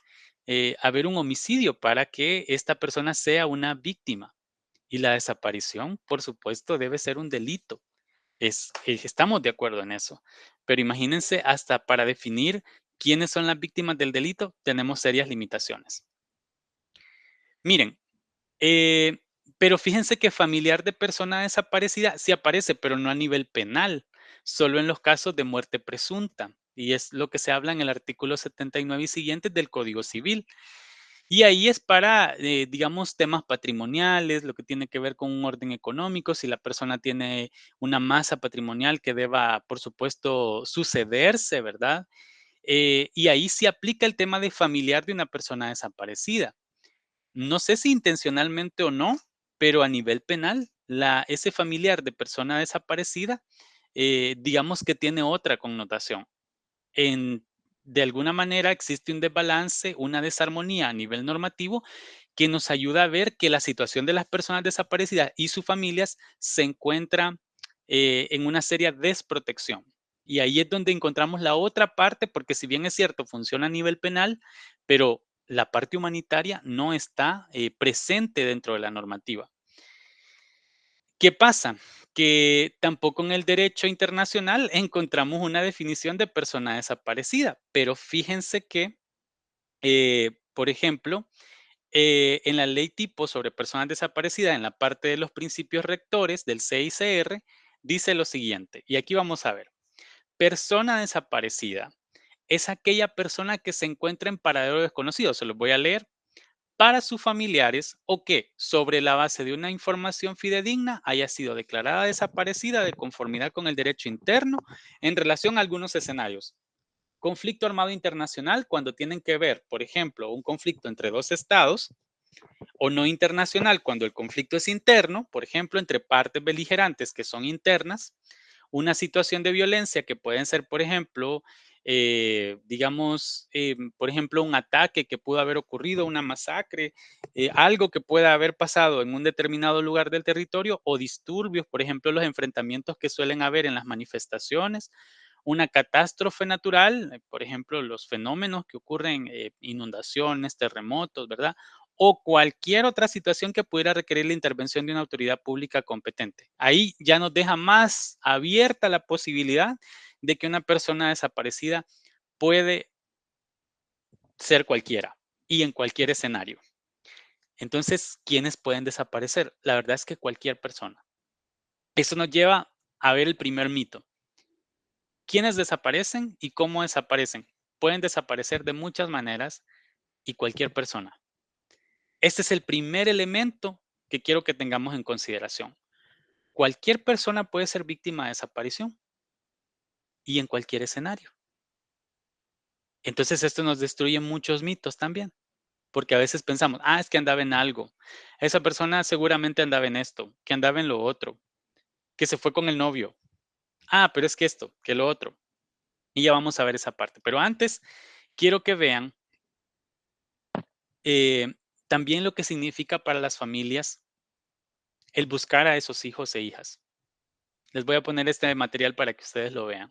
haber un homicidio para que esta persona sea una víctima. Y la desaparición, por supuesto, debe ser un delito. Estamos de acuerdo en eso. Pero imagínense, hasta para definir quiénes son las víctimas del delito, tenemos serias limitaciones. Miren, pero fíjense que familiar de persona desaparecida sí aparece, pero no a nivel penal, solo en los casos de muerte presunta. Y es lo que se habla en el artículo 79 y siguientes del Código Civil. Y ahí es para, digamos, temas patrimoniales, lo que tiene que ver con un orden económico, si la persona tiene una masa patrimonial que deba, por supuesto, sucederse, ¿verdad? Y ahí sí aplica el tema de familiar de una persona desaparecida. No sé si intencionalmente o no, pero a nivel penal, ese familiar de persona desaparecida, digamos que tiene otra connotación. De alguna manera existe un desbalance, una desarmonía a nivel normativo que nos ayuda a ver que la situación de las personas desaparecidas y sus familias se encuentra en una seria desprotección. Y ahí es donde encontramos la otra parte, porque si bien es cierto, funciona a nivel penal, pero la parte humanitaria no está presente dentro de la normativa. ¿Qué pasa? Que tampoco en el derecho internacional encontramos una definición de persona desaparecida, pero fíjense que, por ejemplo, en la ley tipo sobre personas desaparecidas, en la parte de los principios rectores del CICR, dice lo siguiente, y aquí vamos a ver. Persona desaparecida es aquella persona que se encuentra en paradero desconocido. Se los voy a leer. Para sus familiares o que, sobre la base de una información fidedigna, haya sido declarada desaparecida de conformidad con el derecho interno en relación a algunos escenarios. Conflicto armado internacional, cuando tienen que ver, por ejemplo, un conflicto entre dos estados, o no internacional, cuando el conflicto es interno, por ejemplo, entre partes beligerantes que son internas. Una situación de violencia que pueden ser, por ejemplo, digamos, por ejemplo, un ataque que pudo haber ocurrido, una masacre, algo que pueda haber pasado en un determinado lugar del territorio o disturbios, por ejemplo, los enfrentamientos que suelen haber en las manifestaciones, una catástrofe natural, por ejemplo, los fenómenos que ocurren, inundaciones, terremotos, ¿verdad? O cualquier otra situación que pudiera requerir la intervención de una autoridad pública competente. Ahí ya nos deja más abierta la posibilidad de que una persona desaparecida puede ser cualquiera y en cualquier escenario. Entonces, ¿quiénes pueden desaparecer? La verdad es que cualquier persona. Esto nos lleva a ver el primer mito. ¿Quiénes desaparecen y cómo desaparecen? Pueden desaparecer de muchas maneras y cualquier persona. Este es el primer elemento que quiero que tengamos en consideración. Cualquier persona puede ser víctima de desaparición y en cualquier escenario. Entonces, esto nos destruye muchos mitos también, porque a veces pensamos, es que andaba en algo. Esa persona seguramente andaba en esto, que andaba en lo otro, que se fue con el novio. Pero es que esto, que lo otro. Y ya vamos a ver esa parte. Pero antes, quiero que vean también lo que significa para las familias el buscar a esos hijos e hijas. Les voy a poner este material para que ustedes lo vean.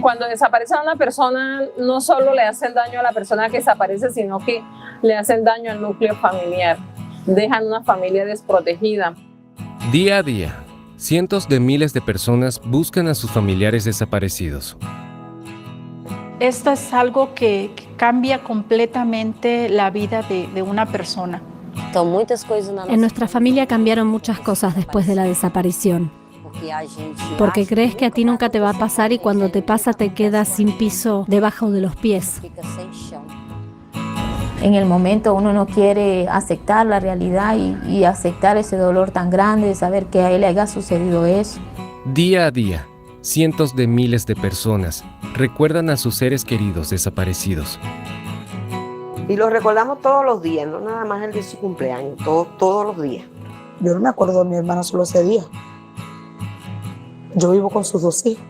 Cuando desaparece a una persona, no solo le hacen daño a la persona que desaparece, sino que le hacen daño al núcleo familiar. Dejan una familia desprotegida. Día a día, cientos de miles de personas buscan a sus familiares desaparecidos. Esto es algo que cambia completamente la vida de una persona. En nuestra familia cambiaron muchas cosas después de la desaparición. Porque crees que a ti nunca te va a pasar y cuando te pasa te quedas sin piso debajo de los pies. En el momento uno no quiere aceptar la realidad y aceptar ese dolor tan grande de saber que a él le haya sucedido eso. Día a día, cientos de miles de personas recuerdan a sus seres queridos desaparecidos. Y lo recordamos todos los días, no nada más el de su cumpleaños, todos los días. Yo no me acuerdo de mi hermana solo ese día. Yo vivo con sus 2 hijos.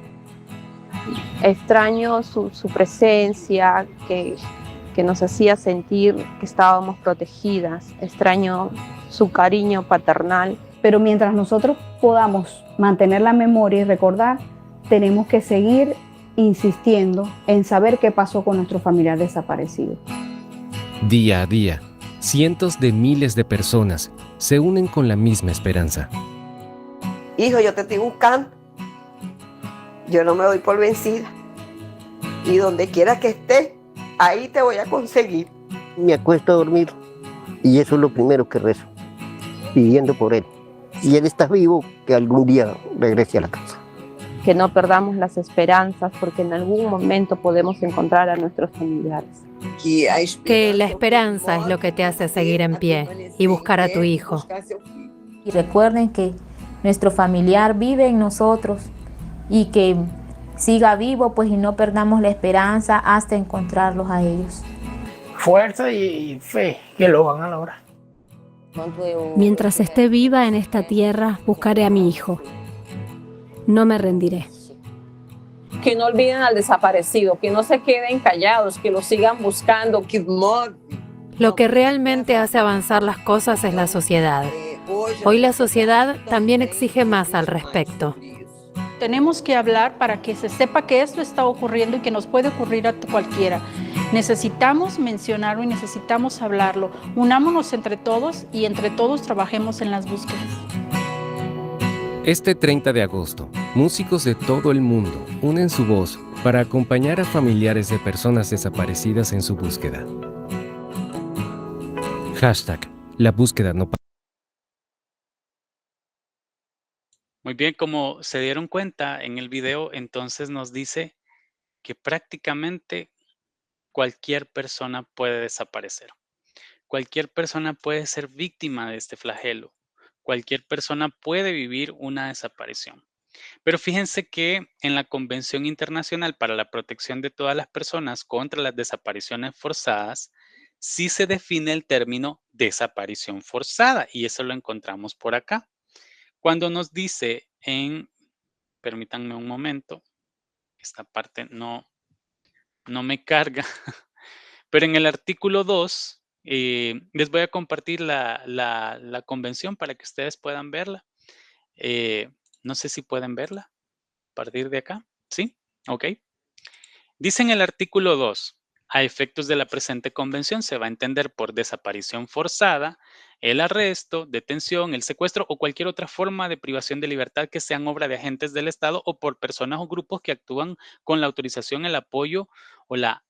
Extraño su presencia, que nos hacía sentir que estábamos protegidas. Extraño su cariño paternal. Pero mientras nosotros podamos mantener la memoria y recordar, tenemos que seguir insistiendo en saber qué pasó con nuestro familiar desaparecido. Día a día, cientos de miles de personas se unen con la misma esperanza. Hijo, yo te estoy buscando. Yo no me doy por vencida. Y donde quiera que estés, ahí te voy a conseguir. Me acuesto a dormir y eso es lo primero que rezo, pidiendo por él. Si él está vivo, que algún día regrese a la casa. Que no perdamos las esperanzas porque en algún momento podemos encontrar a nuestros familiares. Que la esperanza es lo que te hace seguir en pie y buscar a tu hijo. Y recuerden que nuestro familiar vive en nosotros y que siga vivo, pues, y no perdamos la esperanza hasta encontrarlos a ellos. Fuerza y fe, que lo van a lograr. Mientras esté viva en esta tierra, buscaré a mi hijo. No me rendiré. Que no olviden al desaparecido, que no se queden callados, que lo sigan buscando. Lo que realmente hace avanzar las cosas es la sociedad. Hoy la sociedad también exige más al respecto. Tenemos que hablar para que se sepa que esto está ocurriendo y que nos puede ocurrir a cualquiera. Necesitamos mencionarlo y necesitamos hablarlo. Unámonos entre todos y entre todos trabajemos en las búsquedas. Este 30 de agosto, músicos de todo el mundo unen su voz para acompañar a familiares de personas desaparecidas en su búsqueda. #La búsqueda no para. Muy bien, como se dieron cuenta en el video, entonces nos dice que prácticamente cualquier persona puede desaparecer. Cualquier persona puede ser víctima de este flagelo. Cualquier persona puede vivir una desaparición. Pero fíjense que en la Convención Internacional para la Protección de todas las personas contra las desapariciones forzadas, sí se define el término desaparición forzada y eso lo encontramos por acá. Cuando nos dice permítanme un momento, esta parte no me carga, pero en el artículo 2 les voy a compartir la convención para que ustedes puedan verla. No sé si pueden verla. partir de acá, ¿sí? Ok. Dice en el artículo 2, a efectos de la presente convención se va a entender por desaparición forzada el arresto, detención, el secuestro o cualquier otra forma de privación de libertad que sean obra de agentes del Estado o por personas o grupos que actúan con la autorización, el apoyo o la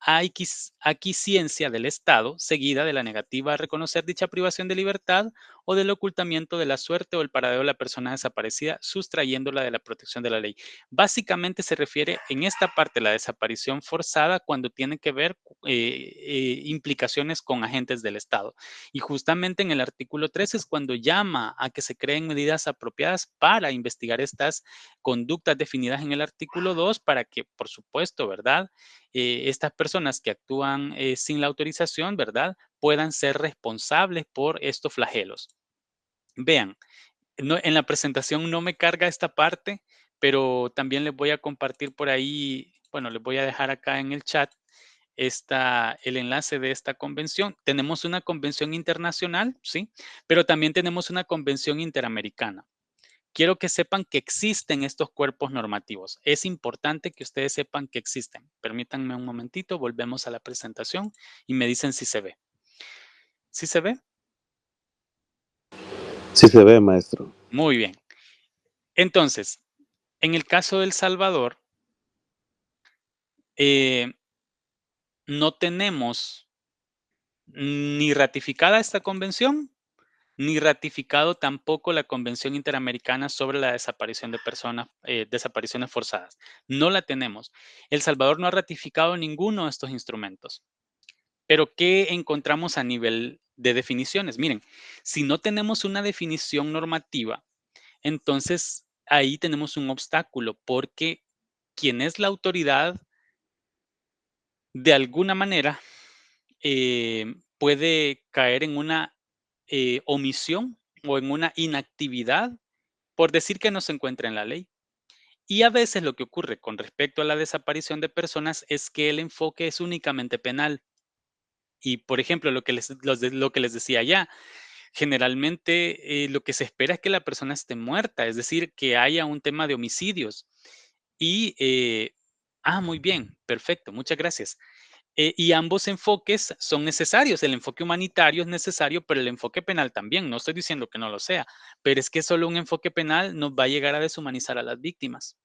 aquiescencia del Estado, seguida de la negativa a reconocer dicha privación de libertad o del ocultamiento de la suerte o el paradero de la persona desaparecida, sustrayéndola de la protección de la ley. Básicamente se refiere en esta parte la desaparición forzada cuando tiene que ver implicaciones con agentes del Estado. Y justamente en el artículo 3 es cuando llama a que se creen medidas apropiadas para investigar estas conductas definidas en el artículo 2 para que, por supuesto, ¿verdad? Estas personas que actúan sin la autorización, ¿verdad? Puedan ser responsables por estos flagelos. Vean, en la presentación no me carga esta parte, pero también les voy a compartir por ahí, bueno, les voy a dejar acá en el chat el enlace de esta convención. Tenemos una convención internacional, ¿sí? Pero también tenemos una convención interamericana. Quiero que sepan que existen estos cuerpos normativos. Es importante que ustedes sepan que existen. Permítanme un momentito, volvemos a la presentación y me dicen si se ve. ¿Sí se ve? Sí se ve, maestro. Muy bien. Entonces, en el caso de El Salvador, no tenemos ni ratificada esta convención, ni ratificado tampoco la Convención Interamericana sobre la desaparición de personas, desapariciones forzadas. No la tenemos. El Salvador no ha ratificado ninguno de estos instrumentos. Pero, ¿qué encontramos a nivel de definiciones? Miren, si no tenemos una definición normativa, entonces ahí tenemos un obstáculo porque quien es la autoridad, de alguna manera, puede caer en una omisión o en una inactividad por decir que no se encuentra en la ley. Y a veces lo que ocurre con respecto a la desaparición de personas es que el enfoque es únicamente penal. Y, por ejemplo, lo que les decía ya, generalmente lo que se espera es que la persona esté muerta, es decir, que haya un tema de homicidios. Y, muy bien, perfecto, muchas gracias. Y ambos enfoques son necesarios. El enfoque humanitario es necesario, pero el enfoque penal también. No estoy diciendo que no lo sea, pero es que solo un enfoque penal nos va a llegar a deshumanizar a las víctimas,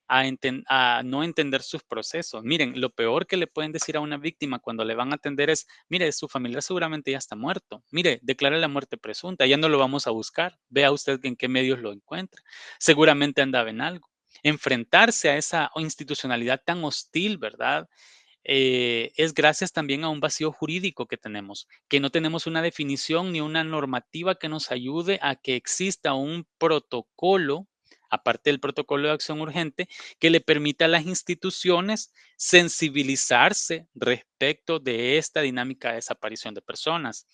a no entender sus procesos. Miren, lo peor que le pueden decir a una víctima cuando le van a atender es, mire, su familiar seguramente ya está muerto. Mire, declare la muerte presunta, ya no lo vamos a buscar. Vea usted en qué medios lo encuentra. Seguramente andaba en algo. Enfrentarse a esa institucionalidad tan hostil, ¿verdad? Es gracias también a un vacío jurídico que tenemos, que no tenemos una definición ni una normativa que nos ayude a que exista un protocolo, aparte del protocolo de acción urgente, que le permita a las instituciones sensibilizarse respecto de esta dinámica de desaparición de personas.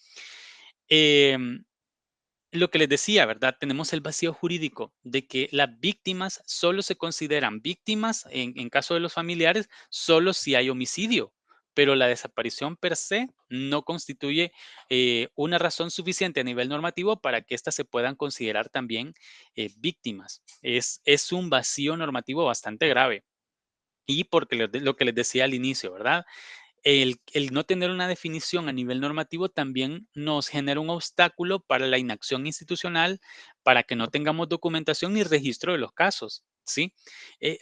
Lo que les decía, ¿verdad? Tenemos el vacío jurídico de que las víctimas solo se consideran víctimas en caso de los familiares solo si hay homicidio, pero la desaparición per se no constituye una razón suficiente a nivel normativo para que éstas se puedan considerar también víctimas. Es un vacío normativo bastante grave. Y porque lo que les decía al inicio, ¿verdad? El no tener una definición a nivel normativo también nos genera un obstáculo para la inacción institucional, para que no tengamos documentación ni registro de los casos, ¿sí?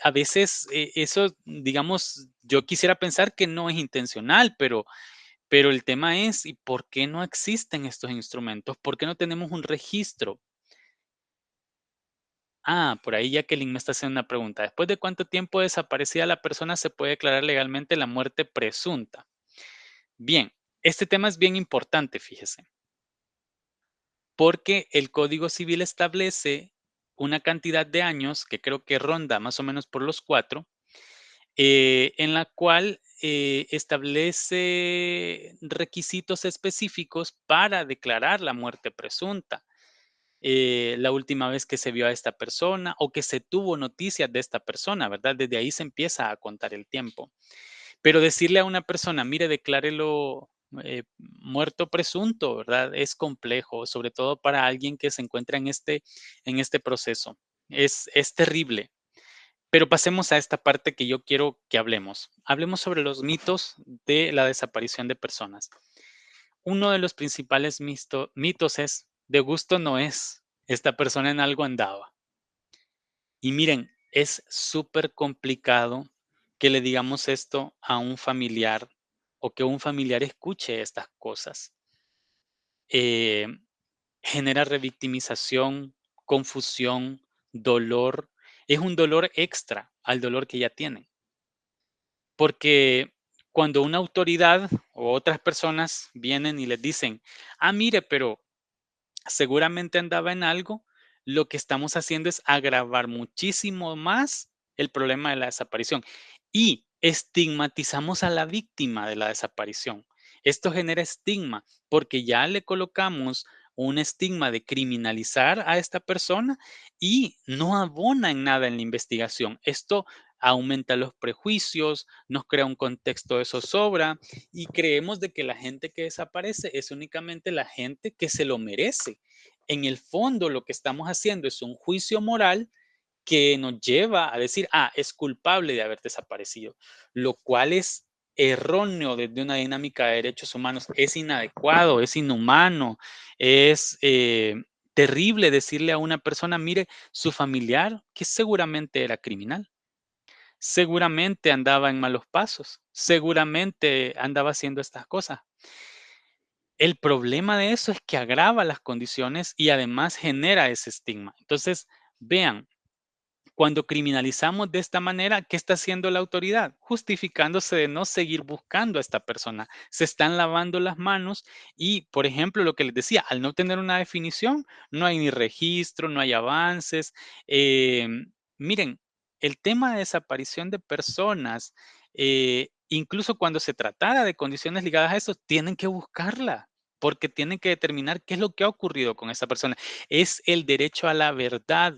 A veces eso, digamos, yo quisiera pensar que no es intencional, pero el tema es, ¿y por qué no existen estos instrumentos? ¿Por qué no tenemos un registro? Por ahí Jacqueline me está haciendo una pregunta. ¿Después de cuánto tiempo desaparecida la persona se puede declarar legalmente la muerte presunta? Bien, este tema es bien importante, fíjese, porque el Código Civil establece una cantidad de años que creo que ronda más o menos por los 4, en la cual establece requisitos específicos para declarar la muerte presunta. La última vez que se vio a esta persona o que se tuvo noticias de esta persona, ¿verdad? Desde ahí se empieza a contar el tiempo. Pero decirle a una persona, mire, declárelo muerto presunto, ¿verdad? Es complejo, sobre todo para alguien que se encuentra en este proceso. Es terrible. Pero pasemos a esta parte que yo quiero que hablemos. Hablemos sobre los mitos de la desaparición de personas. Uno de los principales mitos es, de gusto no es, esta persona en algo andaba. Y miren, es súper complicado que le digamos esto a un familiar o que un familiar escuche estas cosas. Eh, Genera revictimización, confusión, dolor. Es un dolor extra al dolor que ya tienen. Porque cuando una autoridad o otras personas vienen y les dicen, mire, pero seguramente andaba en algo, lo que estamos haciendo es agravar muchísimo más el problema de la desaparición y estigmatizamos a la víctima de la desaparición. Esto genera estigma porque ya le colocamos un estigma de criminalizar a esta persona y no abona en nada en la investigación. Esto aumenta los prejuicios, nos crea un contexto de zozobra y creemos de que la gente que desaparece es únicamente la gente que se lo merece. En el fondo, lo que estamos haciendo es un juicio moral que nos lleva a decir, es culpable de haber desaparecido, lo cual es erróneo desde una dinámica de derechos humanos, es inadecuado, es inhumano, es terrible decirle a una persona, mire, su familiar, que seguramente era criminal, seguramente andaba en malos pasos, seguramente andaba haciendo estas cosas. El problema de eso es que agrava las condiciones y además genera ese estigma. Entonces, vean, cuando criminalizamos de esta manera, ¿qué está haciendo la autoridad? Justificándose de no seguir buscando a esta persona. Se están lavando las manos y, por ejemplo, lo que les decía, al no tener una definición, no hay ni registro, no hay avances. Miren, el tema de desaparición de personas, incluso cuando se tratara de condiciones ligadas a eso, tienen que buscarla porque tienen que determinar qué es lo que ha ocurrido con esa persona. Es el derecho a la verdad.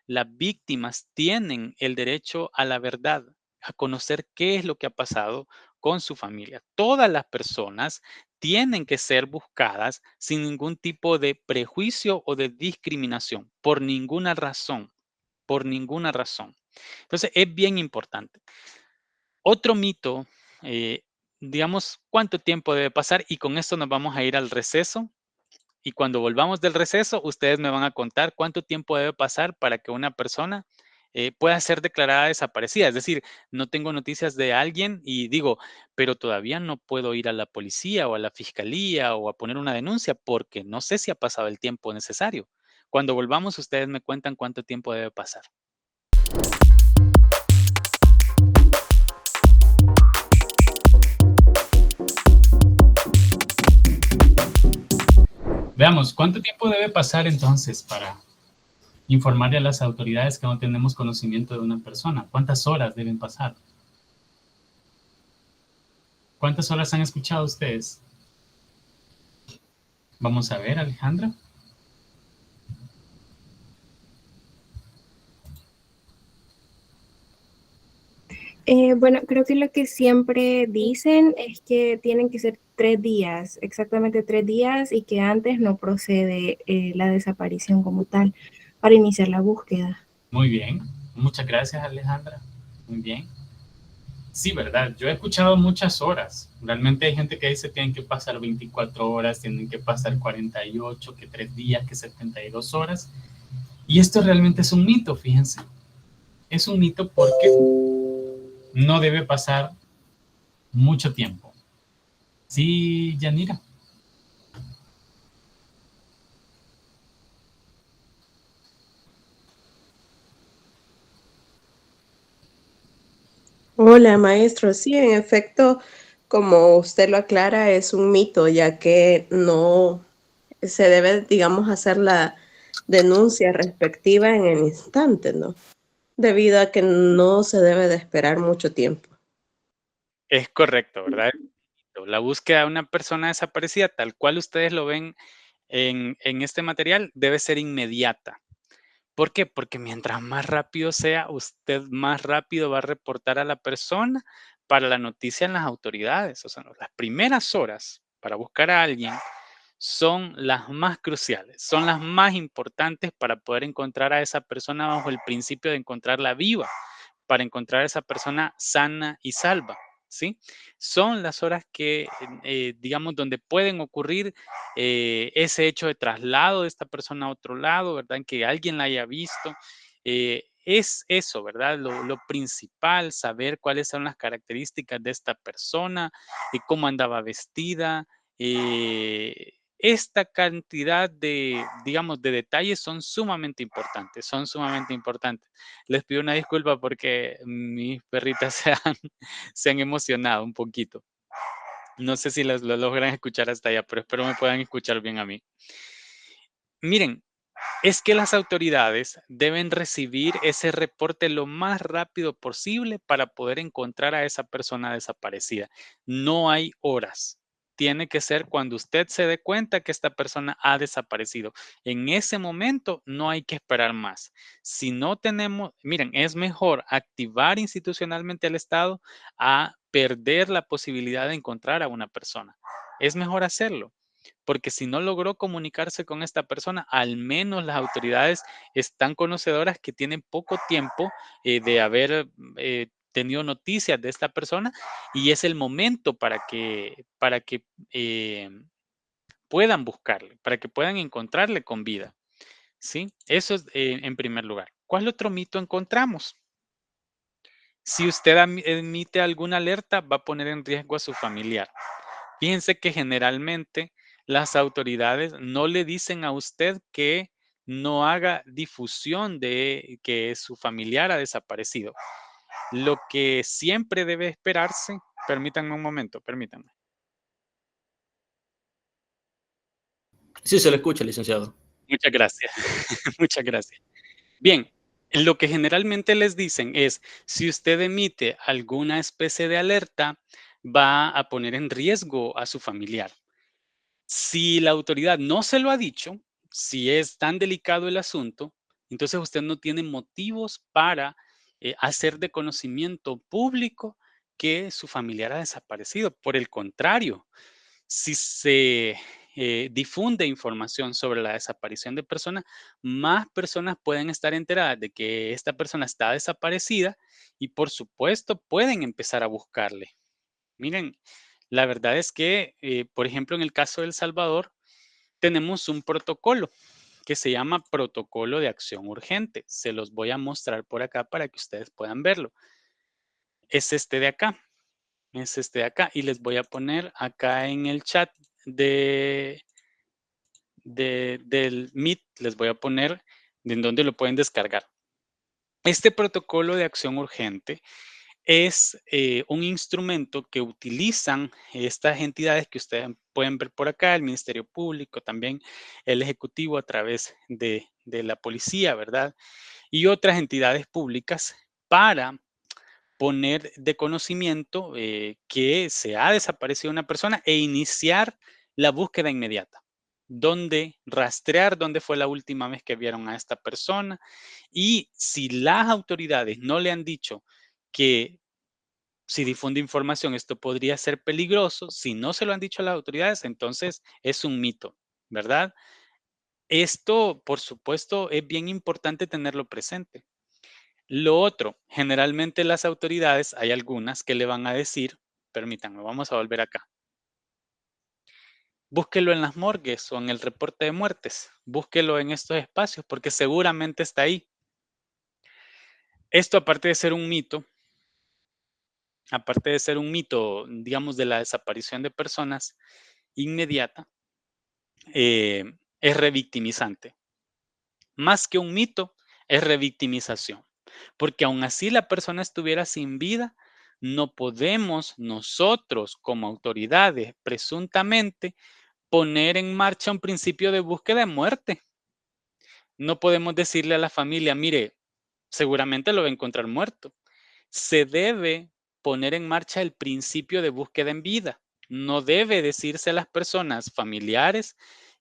Las víctimas tienen el derecho a la verdad, a conocer qué es lo que ha pasado con su familia. Todas las personas tienen que ser buscadas sin ningún tipo de prejuicio o de discriminación, por ninguna razón, por ninguna razón. Entonces, es bien importante. Otro mito, digamos, ¿cuánto tiempo debe pasar? Y con esto nos vamos a ir al receso. Y cuando volvamos del receso, ustedes me van a contar cuánto tiempo debe pasar para que una persona pueda ser declarada desaparecida. Es decir, no tengo noticias de alguien y digo, pero todavía no puedo ir a la policía o a la fiscalía o a poner una denuncia porque no sé si ha pasado el tiempo necesario. Cuando volvamos, ustedes me cuentan cuánto tiempo debe pasar. Veamos, ¿cuánto tiempo debe pasar entonces para informarle a las autoridades que no tenemos conocimiento de una persona? ¿Cuántas horas deben pasar? ¿Cuántas horas han escuchado ustedes? Vamos a ver, Alejandra. Bueno, creo que lo que siempre dicen es que tienen que ser 3 días, exactamente 3 días, y que antes no procede la desaparición como tal para iniciar la búsqueda. Muy bien. Muchas gracias, Alejandra. Muy bien. Sí, ¿verdad? Yo he escuchado muchas horas. Realmente hay gente que dice que tienen que pasar 24 horas, tienen que pasar 48, que 3 días, que 72 horas. Y esto realmente es un mito, fíjense. Es un mito porque no debe pasar mucho tiempo. Sí, Yanira. Hola, maestro. Sí, en efecto, como usted lo aclara, es un mito, ya que no se debe, digamos, hacer la denuncia respectiva en el instante, ¿no? Debido a que no se debe de esperar mucho tiempo. Es correcto, ¿verdad? La búsqueda de una persona desaparecida, tal cual ustedes lo ven en este material, debe ser inmediata. ¿Por qué? Porque mientras más rápido sea, usted más rápido va a reportar a la persona para la noticia en las autoridades. O sea, las primeras horas para buscar a alguien son las más cruciales, son las más importantes para poder encontrar a esa persona bajo el principio de encontrarla viva. para encontrar a esa persona sana y salva, ¿sí? Son las horas que, digamos, donde pueden ocurrir ese hecho de traslado de esta persona a otro lado, ¿verdad? En que alguien la haya visto. Es eso, ¿verdad? Lo principal, saber cuáles son las características de esta persona, y cómo andaba vestida. Esta cantidad de, digamos, de detalles son sumamente importantes, son sumamente importantes. Les pido una disculpa porque mis perritas se han emocionado un poquito. No sé si lo logran escuchar hasta allá, pero espero me puedan escuchar bien a mí. Miren, es que las autoridades deben recibir ese reporte lo más rápido posible para poder encontrar a esa persona desaparecida. No hay horas. Tiene que ser cuando usted se dé cuenta que esta persona ha desaparecido. En ese momento no hay que esperar más. Si no tenemos, miren, es mejor activar institucionalmente al Estado a perder la posibilidad de encontrar a una persona. Es mejor hacerlo. Porque si no logró comunicarse con esta persona, al menos las autoridades están conocedoras que tienen poco tiempo de haber tenido noticias de esta persona, y es el momento para que puedan buscarle, para que puedan encontrarle con vida, ¿sí? Eso es en primer lugar. ¿Cuál otro mito encontramos? Si usted emite alguna alerta, va a poner en riesgo a su familiar. Fíjense que generalmente las autoridades no le dicen a usted que no haga difusión de que su familiar ha desaparecido. Lo que siempre debe esperarse, permítanme un momento, permítanme. Sí, se le escucha, licenciado. Muchas gracias, muchas gracias. Bien, lo que generalmente les dicen es, si usted emite alguna especie de alerta, va a poner en riesgo a su familiar. Si la autoridad no se lo ha dicho, si es tan delicado el asunto, entonces usted no tiene motivos para hacer de conocimiento público que su familiar ha desaparecido. Por el contrario, si se difunde información sobre la desaparición de personas, más personas pueden estar enteradas de que esta persona está desaparecida y, por supuesto, pueden empezar a buscarle. Miren, la verdad es que, por ejemplo, en el caso de El Salvador, tenemos un protocolo que se llama Protocolo de Acción Urgente. Se los voy a mostrar por acá para que ustedes puedan verlo. Es este de acá. Es este de acá. Y les voy a poner acá en el chat del Meet, les voy a poner en dónde lo pueden descargar. Este protocolo de acción urgente es un instrumento que utilizan estas entidades que ustedes pueden ver por acá, el Ministerio Público, también el Ejecutivo a través de la policía, ¿verdad? Y otras entidades públicas para poner de conocimiento que se ha desaparecido una persona e iniciar la búsqueda inmediata. Dónde rastrear dónde fue la última vez que vieron a esta persona, y si las autoridades no le han dicho que si difunde información esto podría ser peligroso, si no se lo han dicho a las autoridades, entonces es un mito, ¿verdad? Esto, por supuesto, es bien importante tenerlo presente. Lo otro, generalmente las autoridades, hay algunas que le van a decir, permítanme, vamos a volver acá. Búsquelo en las morgues o en el reporte de muertes. Búsquelo en estos espacios porque seguramente está ahí. Esto, aparte de ser un mito, digamos, de la desaparición de personas inmediata, es revictimizante. Más que un mito, es revictimización. Porque aun así la persona estuviera sin vida, no podemos nosotros como autoridades presuntamente poner en marcha un principio de búsqueda de muerte. No podemos decirle a la familia, mire, seguramente lo va a encontrar muerto. Se debe poner en marcha el principio de búsqueda en vida. No debe decirse a las personas familiares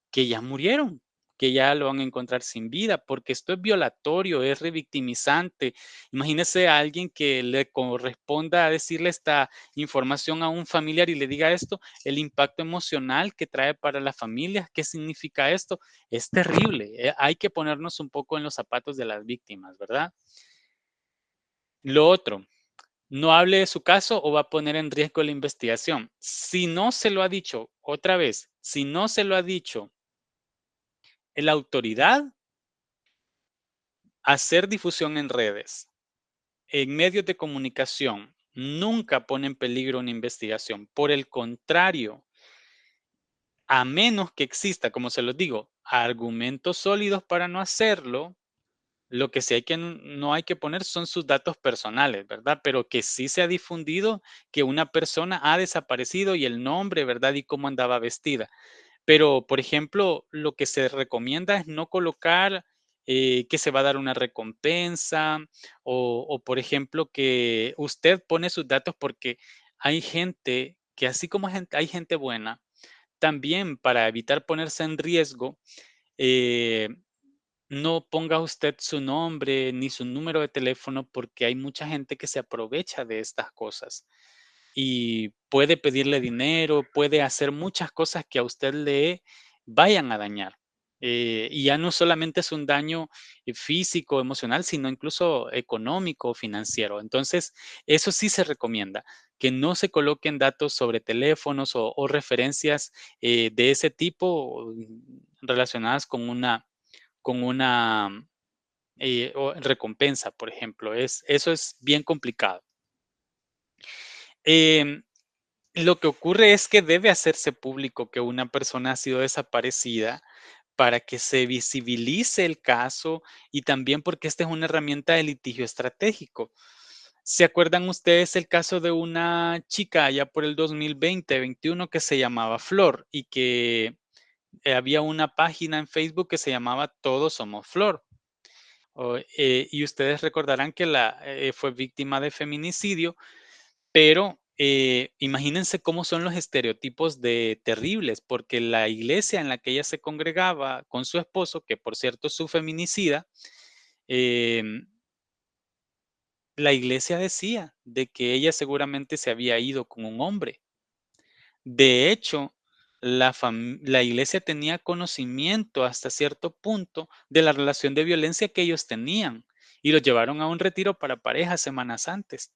que ya murieron, que ya lo van a encontrar sin vida, porque esto es violatorio, es revictimizante. Imagínese a alguien que le corresponda decirle esta información a un familiar y le diga esto, el impacto emocional que trae para la familia, ¿qué significa esto? Es terrible. Hay que ponernos un poco en los zapatos de las víctimas, ¿verdad? Lo otro, no hable de su caso o va a poner en riesgo la investigación. Si no se lo ha dicho, otra vez, si no se lo ha dicho la autoridad, hacer difusión en redes, en medios de comunicación, nunca pone en peligro una investigación. Por el contrario, a menos que exista, como se los digo, argumentos sólidos para no hacerlo, lo que sí hay que no hay que poner son sus datos personales, ¿verdad? Pero que sí se ha difundido que una persona ha desaparecido y el nombre, ¿verdad? Y cómo andaba vestida. Pero, por ejemplo, lo que se recomienda es no colocar que se va a dar una recompensa o, por ejemplo, que usted pone sus datos porque hay gente que así como hay gente buena, también para evitar ponerse en riesgo, eh, no ponga usted su nombre ni su número de teléfono porque hay mucha gente que se aprovecha de estas cosas y puede pedirle dinero, puede hacer muchas cosas que a usted le vayan a dañar. Y ya no solamente es un daño físico, emocional, sino incluso económico, financiero. Entonces, eso sí se recomienda, que no se coloquen datos sobre teléfonos o referencias de ese tipo relacionadas con una recompensa, por ejemplo. Eso es bien complicado. Em, lo que ocurre es que debe hacerse público que una persona ha sido desaparecida para que se visibilice el caso y también porque esta es una herramienta de litigio estratégico. ¿Se acuerdan ustedes el caso de una chica allá por el 2020-21 que se llamaba Flor y que había una página en Facebook que se llamaba Todos Somos Flor? Y ustedes recordarán que fue víctima de feminicidio, pero imagínense cómo son los estereotipos de terribles, porque la iglesia en la que ella se congregaba con su esposo, que por cierto es su feminicida, em, la iglesia decía de que ella seguramente se había ido con un hombre. De hecho, la iglesia tenía conocimiento hasta cierto punto de la relación de violencia que ellos tenían y los llevaron a un retiro para parejas semanas antes.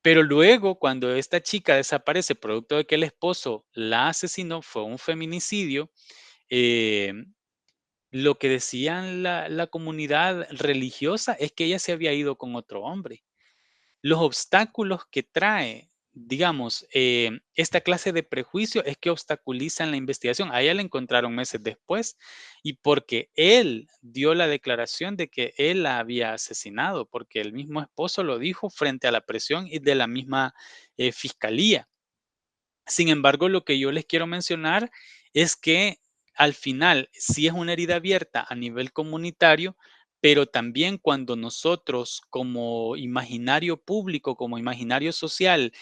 Pero luego, cuando esta chica desaparece producto de que el esposo la asesinó, fue un feminicidio, eh, lo que decían la comunidad religiosa es que ella se había ido con otro hombre. Los obstáculos que trae, digamos, esta clase de prejuicio es que obstaculizan la investigación. A ella la encontraron meses después y porque él dio la declaración de que él la había asesinado, porque el mismo esposo lo dijo frente a la presión y de la misma fiscalía. Sin embargo, lo que yo les quiero mencionar es que al final sí es una herida abierta a nivel comunitario, pero también cuando nosotros como imaginario público, como imaginario social,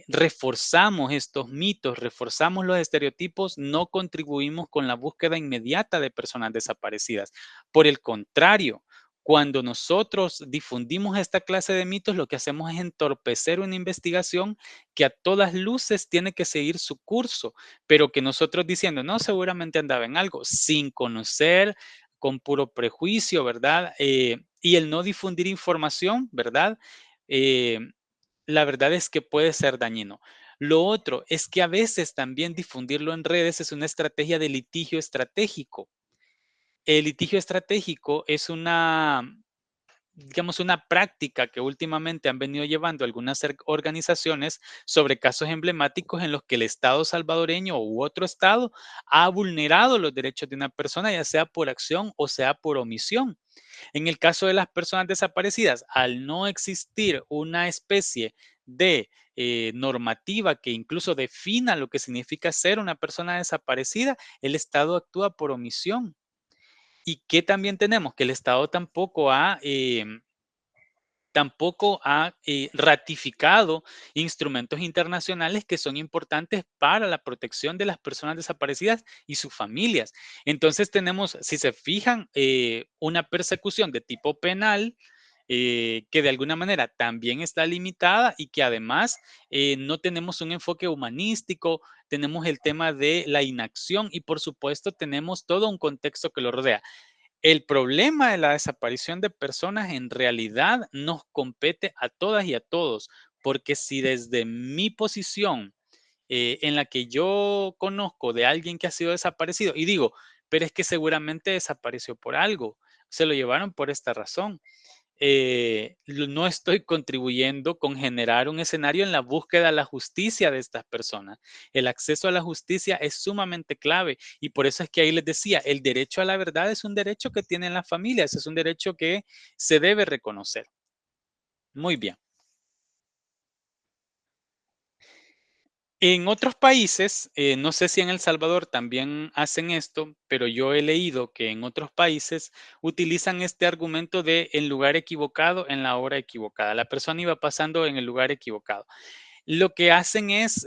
reforzamos estos mitos, reforzamos los estereotipos, no contribuimos con la búsqueda inmediata de personas desaparecidas. Por el contrario, cuando nosotros difundimos esta clase de mitos, lo que hacemos es entorpecer una investigación que a todas luces tiene que seguir su curso, pero que nosotros diciendo, no, seguramente andaba en algo, sin conocer, con puro prejuicio, ¿verdad? Y el no difundir información, ¿verdad? Eh, la verdad es que puede ser dañino. Lo otro es que a veces también difundirlo en redes es una estrategia de litigio estratégico. El litigio estratégico es digamos, una práctica que últimamente han venido llevando algunas organizaciones sobre casos emblemáticos en los que el Estado salvadoreño u otro Estado ha vulnerado los derechos de una persona, ya sea por acción o sea por omisión. En el caso de las personas desaparecidas, al no existir una especie de normativa que incluso defina lo que significa ser una persona desaparecida, el Estado actúa por omisión. ¿Y qué también tenemos? Que el Estado tampoco ha ratificado instrumentos internacionales que son importantes para la protección de las personas desaparecidas y sus familias. Entonces tenemos, si se fijan, una persecución de tipo penal que de alguna manera también está limitada y que además no tenemos un enfoque humanístico, tenemos el tema de la inacción y por supuesto tenemos todo un contexto que lo rodea. El problema de la desaparición de personas en realidad nos compete a todas y a todos, porque si desde mi posición en la que yo conozco de alguien que ha sido desaparecido y digo, pero es que seguramente desapareció por algo, se lo llevaron por esta razón. No estoy contribuyendo con generar un escenario en la búsqueda de la justicia de estas personas. El acceso a la justicia es sumamente clave y por eso es que ahí les decía, el derecho a la verdad es un derecho que tienen las familias, es un derecho que se debe reconocer. Muy bien. En otros países, no sé si en El Salvador también hacen esto, pero yo he leído que en otros países utilizan este argumento de el lugar equivocado en la hora equivocada. La persona iba pasando en el lugar equivocado. Lo que hacen es,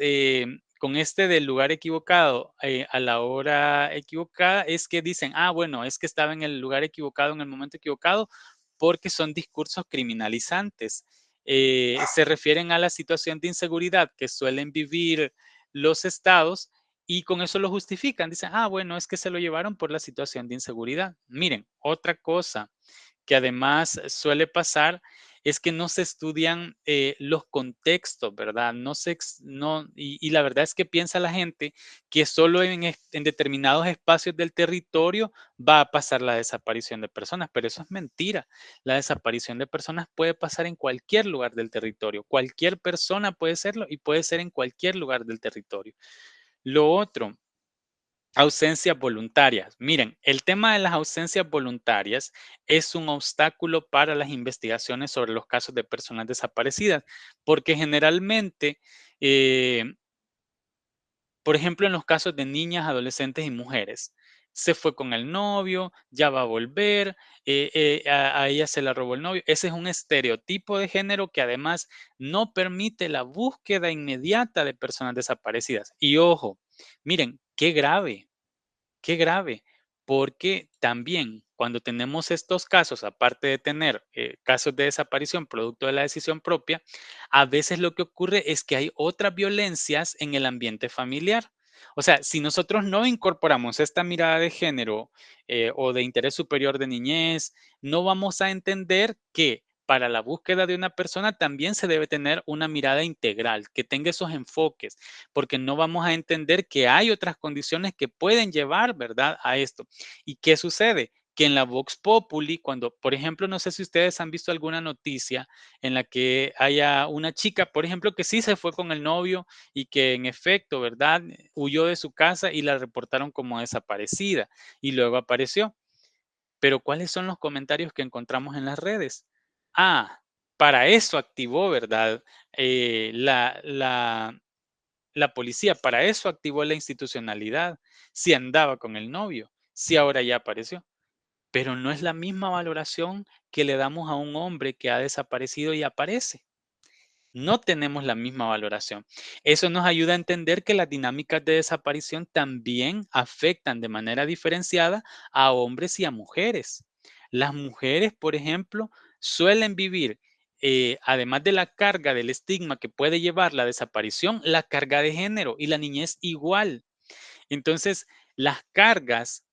con este del lugar equivocado a la hora equivocada, es que dicen, ah, bueno, es que estaba en el lugar equivocado en el momento equivocado porque son discursos criminalizantes. Se refieren a la situación de inseguridad que suelen vivir los estados y con eso lo justifican. Dicen, ah, bueno, es que se lo llevaron por la situación de inseguridad. Miren, otra cosa que además suele pasar es que no se estudian los contextos, ¿verdad? Y la verdad es que piensa la gente que solo en determinados espacios del territorio va a pasar la desaparición de personas, pero eso es mentira. La desaparición de personas puede pasar en cualquier lugar del territorio. Cualquier persona puede serlo y puede ser en cualquier lugar del territorio. Lo otro, ausencias voluntarias. Miren, el tema de las ausencias voluntarias es un obstáculo para las investigaciones sobre los casos de personas desaparecidas, porque generalmente, por ejemplo, en los casos de niñas, adolescentes y mujeres, se fue con el novio, ya va a volver, a ella se la robó el novio. Ese es un estereotipo de género que además no permite la búsqueda inmediata de personas desaparecidas. Y ojo, miren, qué grave, porque también cuando tenemos estos casos, aparte de tener casos de desaparición producto de la decisión propia, a veces lo que ocurre es que hay otras violencias en el ambiente familiar. O sea, si nosotros no incorporamos esta mirada de género o de interés superior de niñez, no vamos a entender que para la búsqueda de una persona también se debe tener una mirada integral, que tenga esos enfoques, porque no vamos a entender que hay otras condiciones que pueden llevar, ¿verdad?, a esto. ¿Y qué sucede? Que en la Vox Populi, cuando, por ejemplo, no sé si ustedes han visto alguna noticia en la que haya una chica, por ejemplo, que sí se fue con el novio y que en efecto, ¿verdad?, huyó de su casa y la reportaron como desaparecida y luego apareció. Pero ¿cuáles son los comentarios que encontramos en las redes? Ah, para eso activó, ¿verdad? La policía, para eso activó la institucionalidad. Si andaba con el novio, si ahora ya apareció. Pero no es la misma valoración que le damos a un hombre que ha desaparecido y aparece. No tenemos la misma valoración. Eso nos ayuda a entender que las dinámicas de desaparición también afectan de manera diferenciada a hombres y a mujeres. Las mujeres, por ejemplo, suelen vivir, además de la carga del estigma que puede llevar la desaparición, la carga de género y la niñez igual. Entonces, las cargas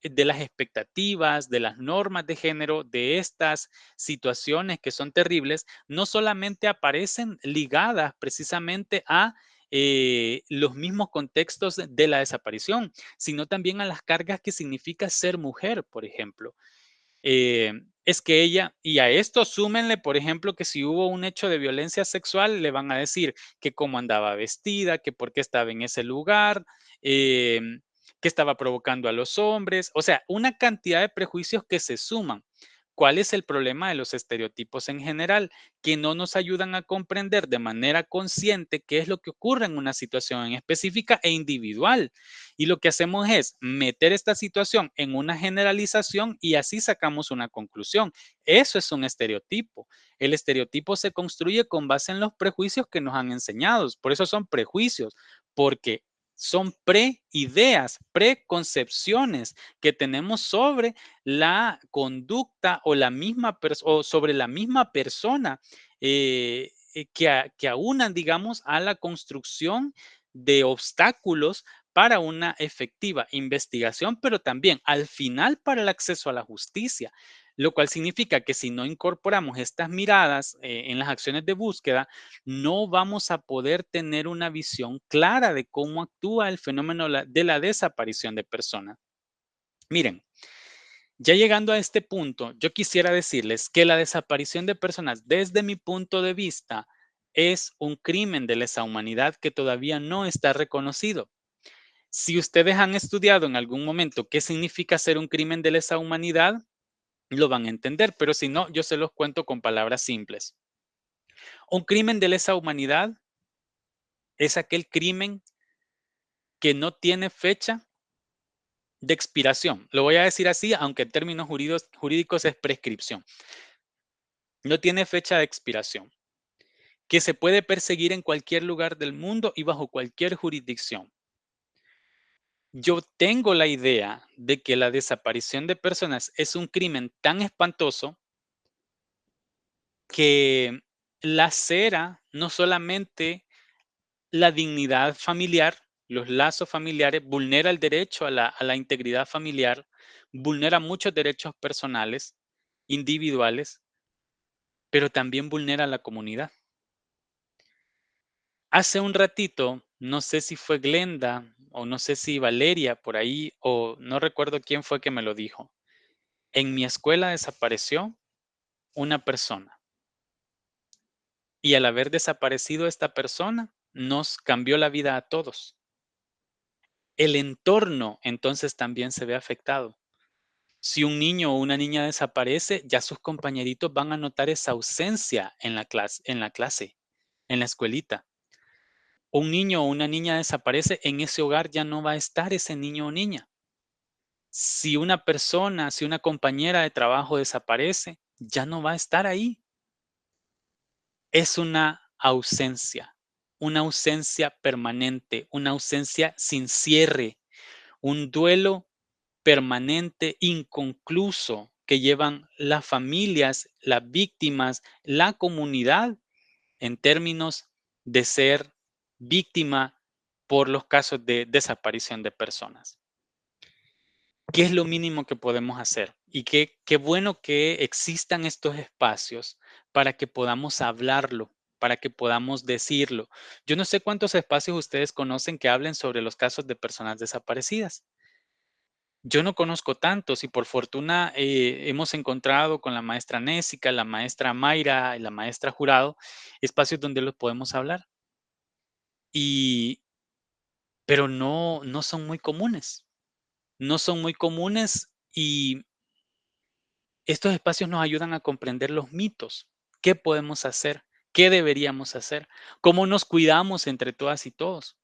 de las expectativas, de las normas de género, de estas situaciones que son terribles, no solamente aparecen ligadas precisamente a los mismos contextos de la desaparición, sino también a las cargas que significa ser mujer, por ejemplo. Es que ella, y a esto súmenle, por ejemplo, que si hubo un hecho de violencia sexual, le van a decir que cómo andaba vestida, que por qué estaba en ese lugar, que estaba provocando a los hombres, o sea, una cantidad de prejuicios que se suman. ¿Cuál es el problema de los estereotipos en general? Que no nos ayudan a comprender de manera consciente qué es lo que ocurre en una situación en específica e individual. Y lo que hacemos es meter esta situación en una generalización y así sacamos una conclusión. Eso es un estereotipo. El estereotipo se construye con base en los prejuicios que nos han enseñado. Por eso son prejuicios, porque son preideas, preconcepciones que tenemos sobre la conducta o o sobre la misma persona que aunan, digamos, a la construcción de obstáculos para una efectiva investigación, pero también al final para el acceso a la justicia, lo cual significa que si no incorporamos estas miradas en las acciones de búsqueda, no vamos a poder tener una visión clara de cómo actúa el fenómeno de la desaparición de personas. Miren, ya llegando a este punto, yo quisiera decirles que la desaparición de personas, desde mi punto de vista, es un crimen de lesa humanidad que todavía no está reconocido. Si ustedes han estudiado en algún momento qué significa ser un crimen de lesa humanidad, lo van a entender, pero si no, yo se los cuento con palabras simples. Un crimen de lesa humanidad es aquel crimen que no tiene fecha de expiración. Lo voy a decir así, aunque en términos jurídicos es prescripción. No tiene fecha de expiración, que se puede perseguir en cualquier lugar del mundo y bajo cualquier jurisdicción. Yo tengo la idea de que la desaparición de personas es un crimen tan espantoso que lacera no solamente la dignidad familiar, los lazos familiares, vulnera el derecho a la integridad familiar, vulnera muchos derechos personales, individuales, pero también vulnera a la comunidad. Hace un ratito, no sé si fue Glenda o no sé si Valeria por ahí, o no recuerdo quién fue que me lo dijo. En mi escuela desapareció una persona. Y al haber desaparecido esta persona, nos cambió la vida a todos. El entorno entonces también se ve afectado. Si un niño o una niña desaparece, ya sus compañeritos van a notar esa ausencia en la clase, en la escuelita. Un niño o una niña desaparece, en ese hogar ya no va a estar ese niño o niña. Si una persona, si una compañera de trabajo desaparece, ya no va a estar ahí. Es una ausencia permanente, una ausencia sin cierre, un duelo permanente, inconcluso, que llevan las familias, las víctimas, la comunidad, en términos de ser víctima por los casos de desaparición de personas. ¿Qué es lo mínimo que podemos hacer? Y qué bueno que existan estos espacios para que podamos hablarlo, para que podamos decirlo. Yo no sé cuántos espacios ustedes conocen que hablen sobre los casos de personas desaparecidas. Yo no conozco tantos y por fortuna hemos encontrado con la maestra Nésica, la maestra Mayra y la maestra Jurado espacios donde los podemos hablar. Pero no son muy comunes. No son muy comunes y estos espacios nos ayudan a comprender los mitos. ¿Qué podemos hacer? ¿Qué deberíamos hacer? ¿Cómo nos cuidamos entre todas y todos?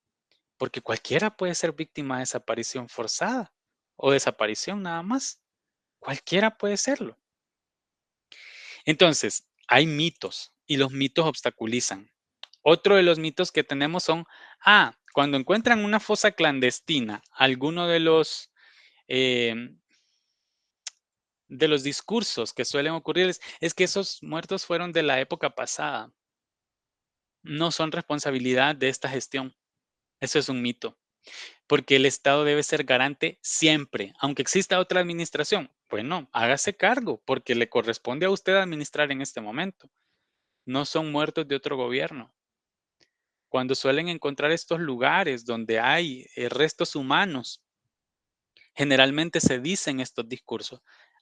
Porque cualquiera puede ser víctima de desaparición forzada o desaparición nada más. Cualquiera puede serlo. Entonces, hay mitos y los mitos obstaculizan. Otro de los mitos que tenemos son, cuando encuentran una fosa clandestina, alguno de los discursos que suelen ocurrir es que esos muertos fueron de la época pasada. No son responsabilidad de esta gestión. Eso es un mito. Porque el Estado debe ser garante siempre, aunque exista otra administración. Bueno, hágase cargo, porque le corresponde a usted administrar en este momento. No son muertos de otro gobierno. Cuando suelen encontrar estos lugares donde hay restos humanos, generalmente se dicen estos discursos,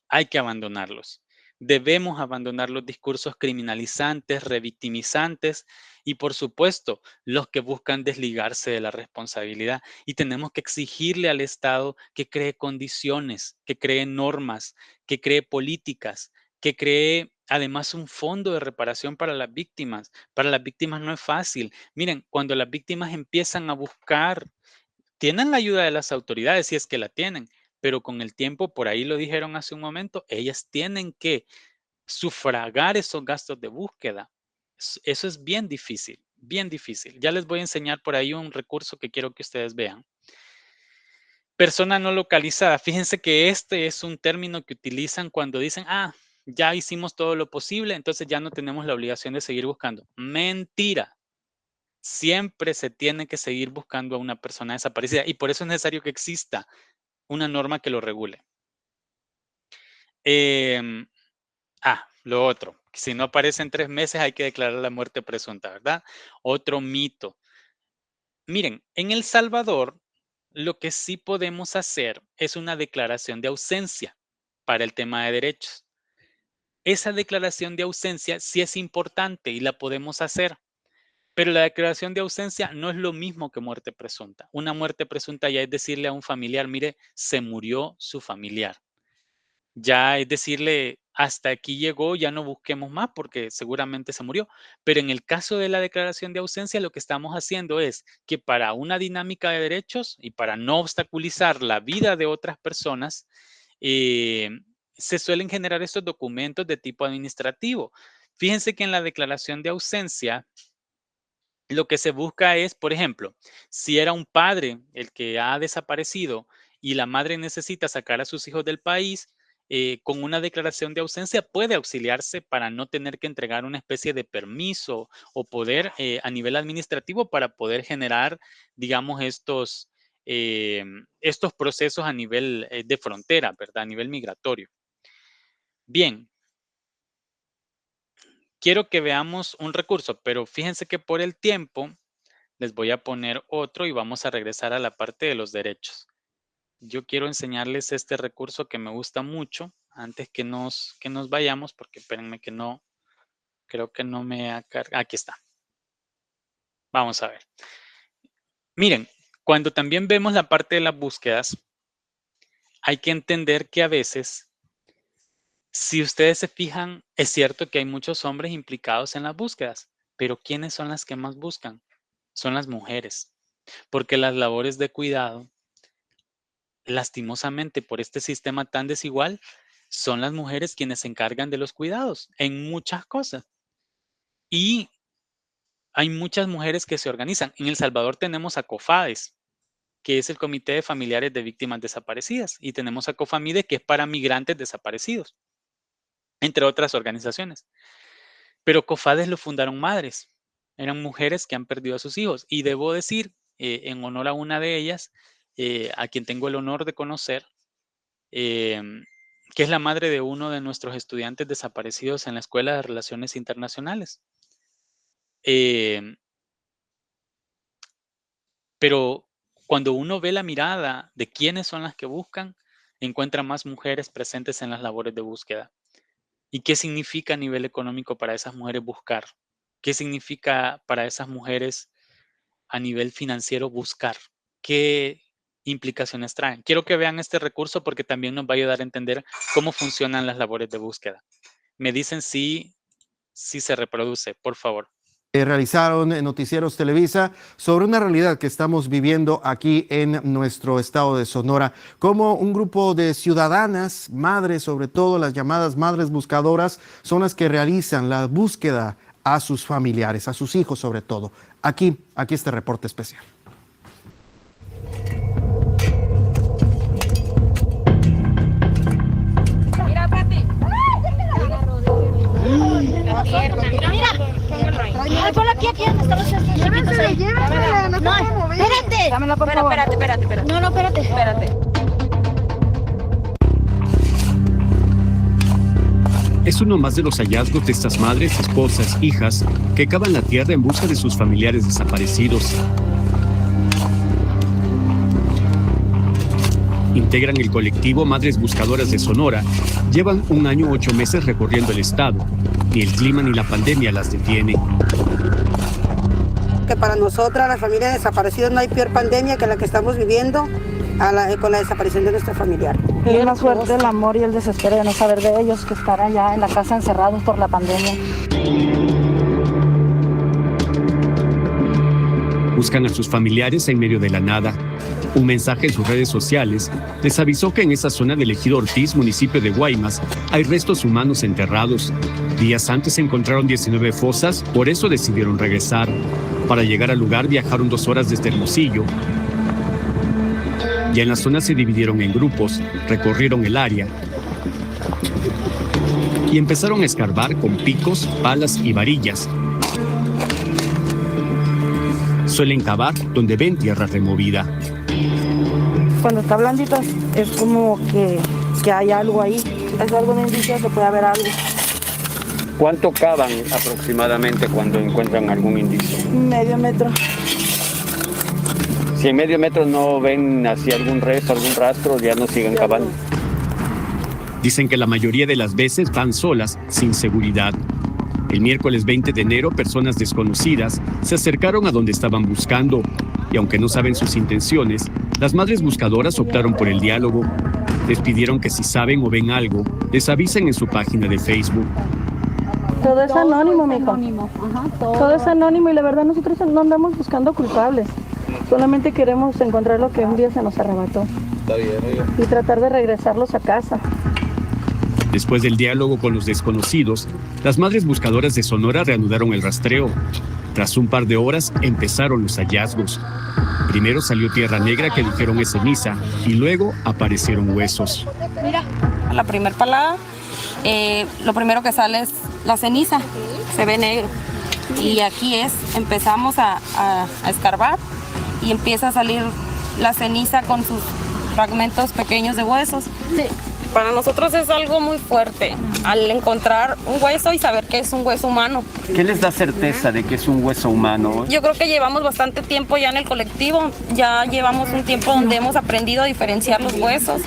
hay que abandonarlos. Debemos abandonar los discursos criminalizantes, revictimizantes y, por supuesto, los que buscan desligarse de la responsabilidad. Y tenemos que exigirle al Estado que cree condiciones, que cree normas, que cree políticas, que cree además un fondo de reparación para las víctimas. Para las víctimas no es fácil. Miren, cuando las víctimas empiezan a buscar, tienen la ayuda de las autoridades si es que la tienen, pero con el tiempo, por ahí lo dijeron hace un momento, ellas tienen que sufragar esos gastos de búsqueda. Eso es bien difícil, bien difícil. Ya les voy a enseñar por ahí un recurso que quiero que ustedes vean. Persona no localizada. Fíjense que este es un término que utilizan cuando dicen, ya hicimos todo lo posible, entonces ya no tenemos la obligación de seguir buscando. Mentira. Siempre se tiene que seguir buscando a una persona desaparecida y por eso es necesario que exista una norma que lo regule. Lo otro, si no aparece en 3 meses hay que declarar la muerte presunta, ¿verdad? Otro mito. Miren, en El Salvador lo que sí podemos hacer es una declaración de ausencia para el tema de derechos. Esa declaración de ausencia sí es importante y la podemos hacer, pero la declaración de ausencia no es lo mismo que muerte presunta. Una muerte presunta ya es decirle a un familiar, mire, se murió su familiar. Ya es decirle, hasta aquí llegó, ya no busquemos más porque seguramente se murió. Pero en el caso de la declaración de ausencia, lo que estamos haciendo es que para una dinámica de derechos y para no obstaculizar la vida de otras personas, se suelen generar estos documentos de tipo administrativo. Fíjense que en la declaración de ausencia, lo que se busca es, por ejemplo, si era un padre el que ha desaparecido y la madre necesita sacar a sus hijos del país, con una declaración de ausencia puede auxiliarse para no tener que entregar una especie de permiso o poder a nivel administrativo para poder generar, digamos, estos procesos a nivel de frontera, ¿verdad? A nivel migratorio. Bien. Quiero que veamos un recurso, pero fíjense que por el tiempo les voy a poner otro y vamos a regresar a la parte de los derechos. Yo quiero enseñarles este recurso que me gusta mucho antes que nos vayamos, porque espérenme que no, creo que no me ha cargado. Aquí está. Vamos a ver. Miren, cuando también vemos la parte de las búsquedas, hay que entender que a veces, si ustedes se fijan, es cierto que hay muchos hombres implicados en las búsquedas, pero ¿quiénes son las que más buscan? Son las mujeres, porque las labores de cuidado, lastimosamente por este sistema tan desigual, son las mujeres quienes se encargan de los cuidados en muchas cosas. Y hay muchas mujeres que se organizan. En El Salvador tenemos a COFADES, que es el Comité de Familiares de Víctimas Desaparecidas, y tenemos a COFAMIDE, que es para migrantes desaparecidos, entre otras organizaciones. Pero COFADES lo fundaron madres. Eran mujeres que han perdido a sus hijos. Y debo decir, en honor a una de ellas, a quien tengo el honor de conocer, que es la madre de uno de nuestros estudiantes desaparecidos en la Escuela de Relaciones Internacionales. Pero cuando uno ve la mirada de quiénes son las que buscan, encuentra más mujeres presentes en las labores de búsqueda. ¿Y qué significa a nivel económico para esas mujeres buscar? ¿Qué significa para esas mujeres a nivel financiero buscar? ¿Qué implicaciones traen? Quiero que vean este recurso porque también nos va a ayudar a entender cómo funcionan las labores de búsqueda. Me dicen si se reproduce, por favor. Realizaron Noticieros Televisa sobre una realidad que estamos viviendo aquí en nuestro estado de Sonora, como un grupo de ciudadanas, madres, sobre todo las llamadas madres buscadoras, son las que realizan la búsqueda a sus familiares, a sus hijos sobre todo. Aquí este reporte especial. Mira, Pati. Mira, ponlo aquí, donde están los chiquitos. Llévensela, no puedo mover. Espérate. Dámela, por favor. Espérate. No, espérate. Es uno más de los hallazgos de estas madres, esposas, hijas, que cavan la tierra en busca de sus familiares desaparecidos. Integran el colectivo Madres Buscadoras de Sonora. Llevan 1 año 8 meses recorriendo el estado. Ni el clima ni la pandemia las detiene. Que para nosotras, las familias desaparecidas, no hay peor pandemia que la que estamos viviendo con la desaparición de nuestro familiar. Es más fuerte el amor y el desespero de no saber de ellos que estar allá en la casa encerrados por la pandemia. Buscan a sus familiares en medio de la nada. Un mensaje en sus redes sociales les avisó que en esa zona del ejido Ortiz, municipio de Guaymas, hay restos humanos enterrados. Días antes encontraron 19 fosas, por eso decidieron regresar. Para llegar al lugar viajaron 2 horas desde Hermosillo. Ya en la zona se dividieron en grupos, recorrieron el área y empezaron a escarbar con picos, palas y varillas. Suelen cavar donde ven tierra removida. Cuando está blandita es como que hay algo ahí. Es algo de indicio que puede haber algo. ¿Cuánto cavan aproximadamente cuando encuentran algún indicio? Medio metro. Si en medio metro no ven hacia algún resto, algún rastro, ya no siguen cavando. Dicen que la mayoría de las veces van solas, sin seguridad. El miércoles 20 de enero, personas desconocidas se acercaron a donde estaban buscando y aunque no saben sus intenciones, las madres buscadoras optaron por el diálogo. Les pidieron que si saben o ven algo, les avisen en su página de Facebook. Todo es anónimo, mijo. Todo es anónimo y la verdad nosotros no andamos buscando culpables. Solamente queremos encontrar lo que un día se nos arrebató. Está bien, y tratar de regresarlos a casa. Después del diálogo con los desconocidos, las madres buscadoras de Sonora reanudaron el rastreo. Tras un par de horas empezaron los hallazgos. Primero salió tierra negra que dijeron es ceniza y luego aparecieron huesos. Mira, la primer palada, lo primero que sale es la ceniza, se ve negro. Y aquí empezamos a escarbar y empieza a salir la ceniza con sus fragmentos pequeños de huesos. Sí. Para nosotros es algo muy fuerte, al encontrar un hueso y saber que es un hueso humano. ¿Qué les da certeza de que es un hueso humano? Yo creo que llevamos bastante tiempo ya en el colectivo, ya llevamos un tiempo donde hemos aprendido a diferenciar los huesos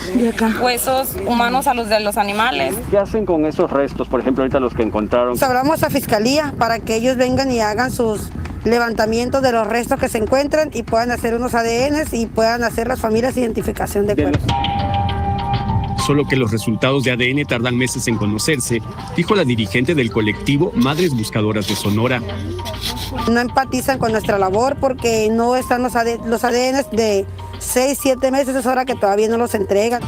humanos a los de los animales. ¿Qué hacen con esos restos, por ejemplo, ahorita los que encontraron? Hablamos a Fiscalía para que ellos vengan y hagan sus levantamientos de los restos que se encuentran y puedan hacer unos ADNs y puedan hacer las familias identificación de cuerpos. Solo que los resultados de ADN tardan meses en conocerse, dijo la dirigente del colectivo Madres Buscadoras de Sonora. No empatizan con nuestra labor porque no están los ADN de 6, 7 meses, es hora que todavía no los entregan.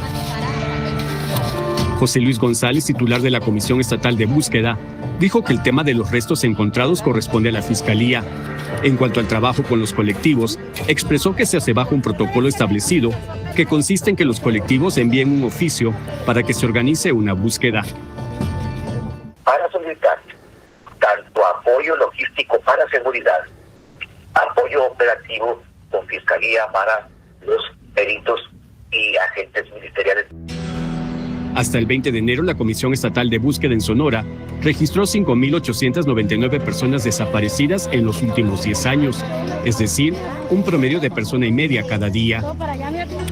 José Luis González, titular de la Comisión Estatal de Búsqueda, dijo que el tema de los restos encontrados corresponde a la Fiscalía. En cuanto al trabajo con los colectivos, expresó que se hace bajo un protocolo establecido que consiste en que los colectivos envíen un oficio para que se organice una búsqueda. Para solicitar tanto apoyo logístico para seguridad, apoyo operativo con Fiscalía para los peritos y agentes ministeriales. Hasta el 20 de enero, la Comisión Estatal de Búsqueda en Sonora registró 5.899 personas desaparecidas en los últimos 10 años, es decir, un promedio de persona y media cada día.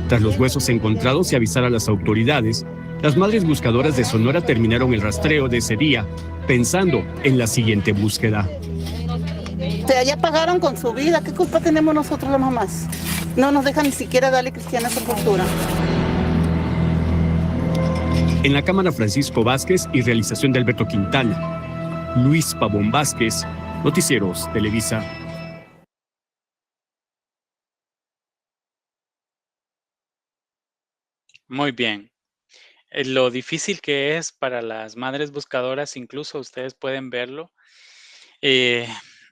Tras los huesos encontrados y avisar a las autoridades, las madres buscadoras de Sonora terminaron el rastreo de ese día, pensando en la siguiente búsqueda. O sea, ya pagaron con su vida, ¿qué culpa tenemos nosotros las mamás? No nos dejan ni siquiera darle cristiana sepultura. En la cámara, Francisco Vázquez y realización de Alberto Quintana. Luis Pavón Vázquez, Noticieros Televisa. Muy bien. Lo difícil que es para las madres buscadoras, incluso ustedes pueden verlo,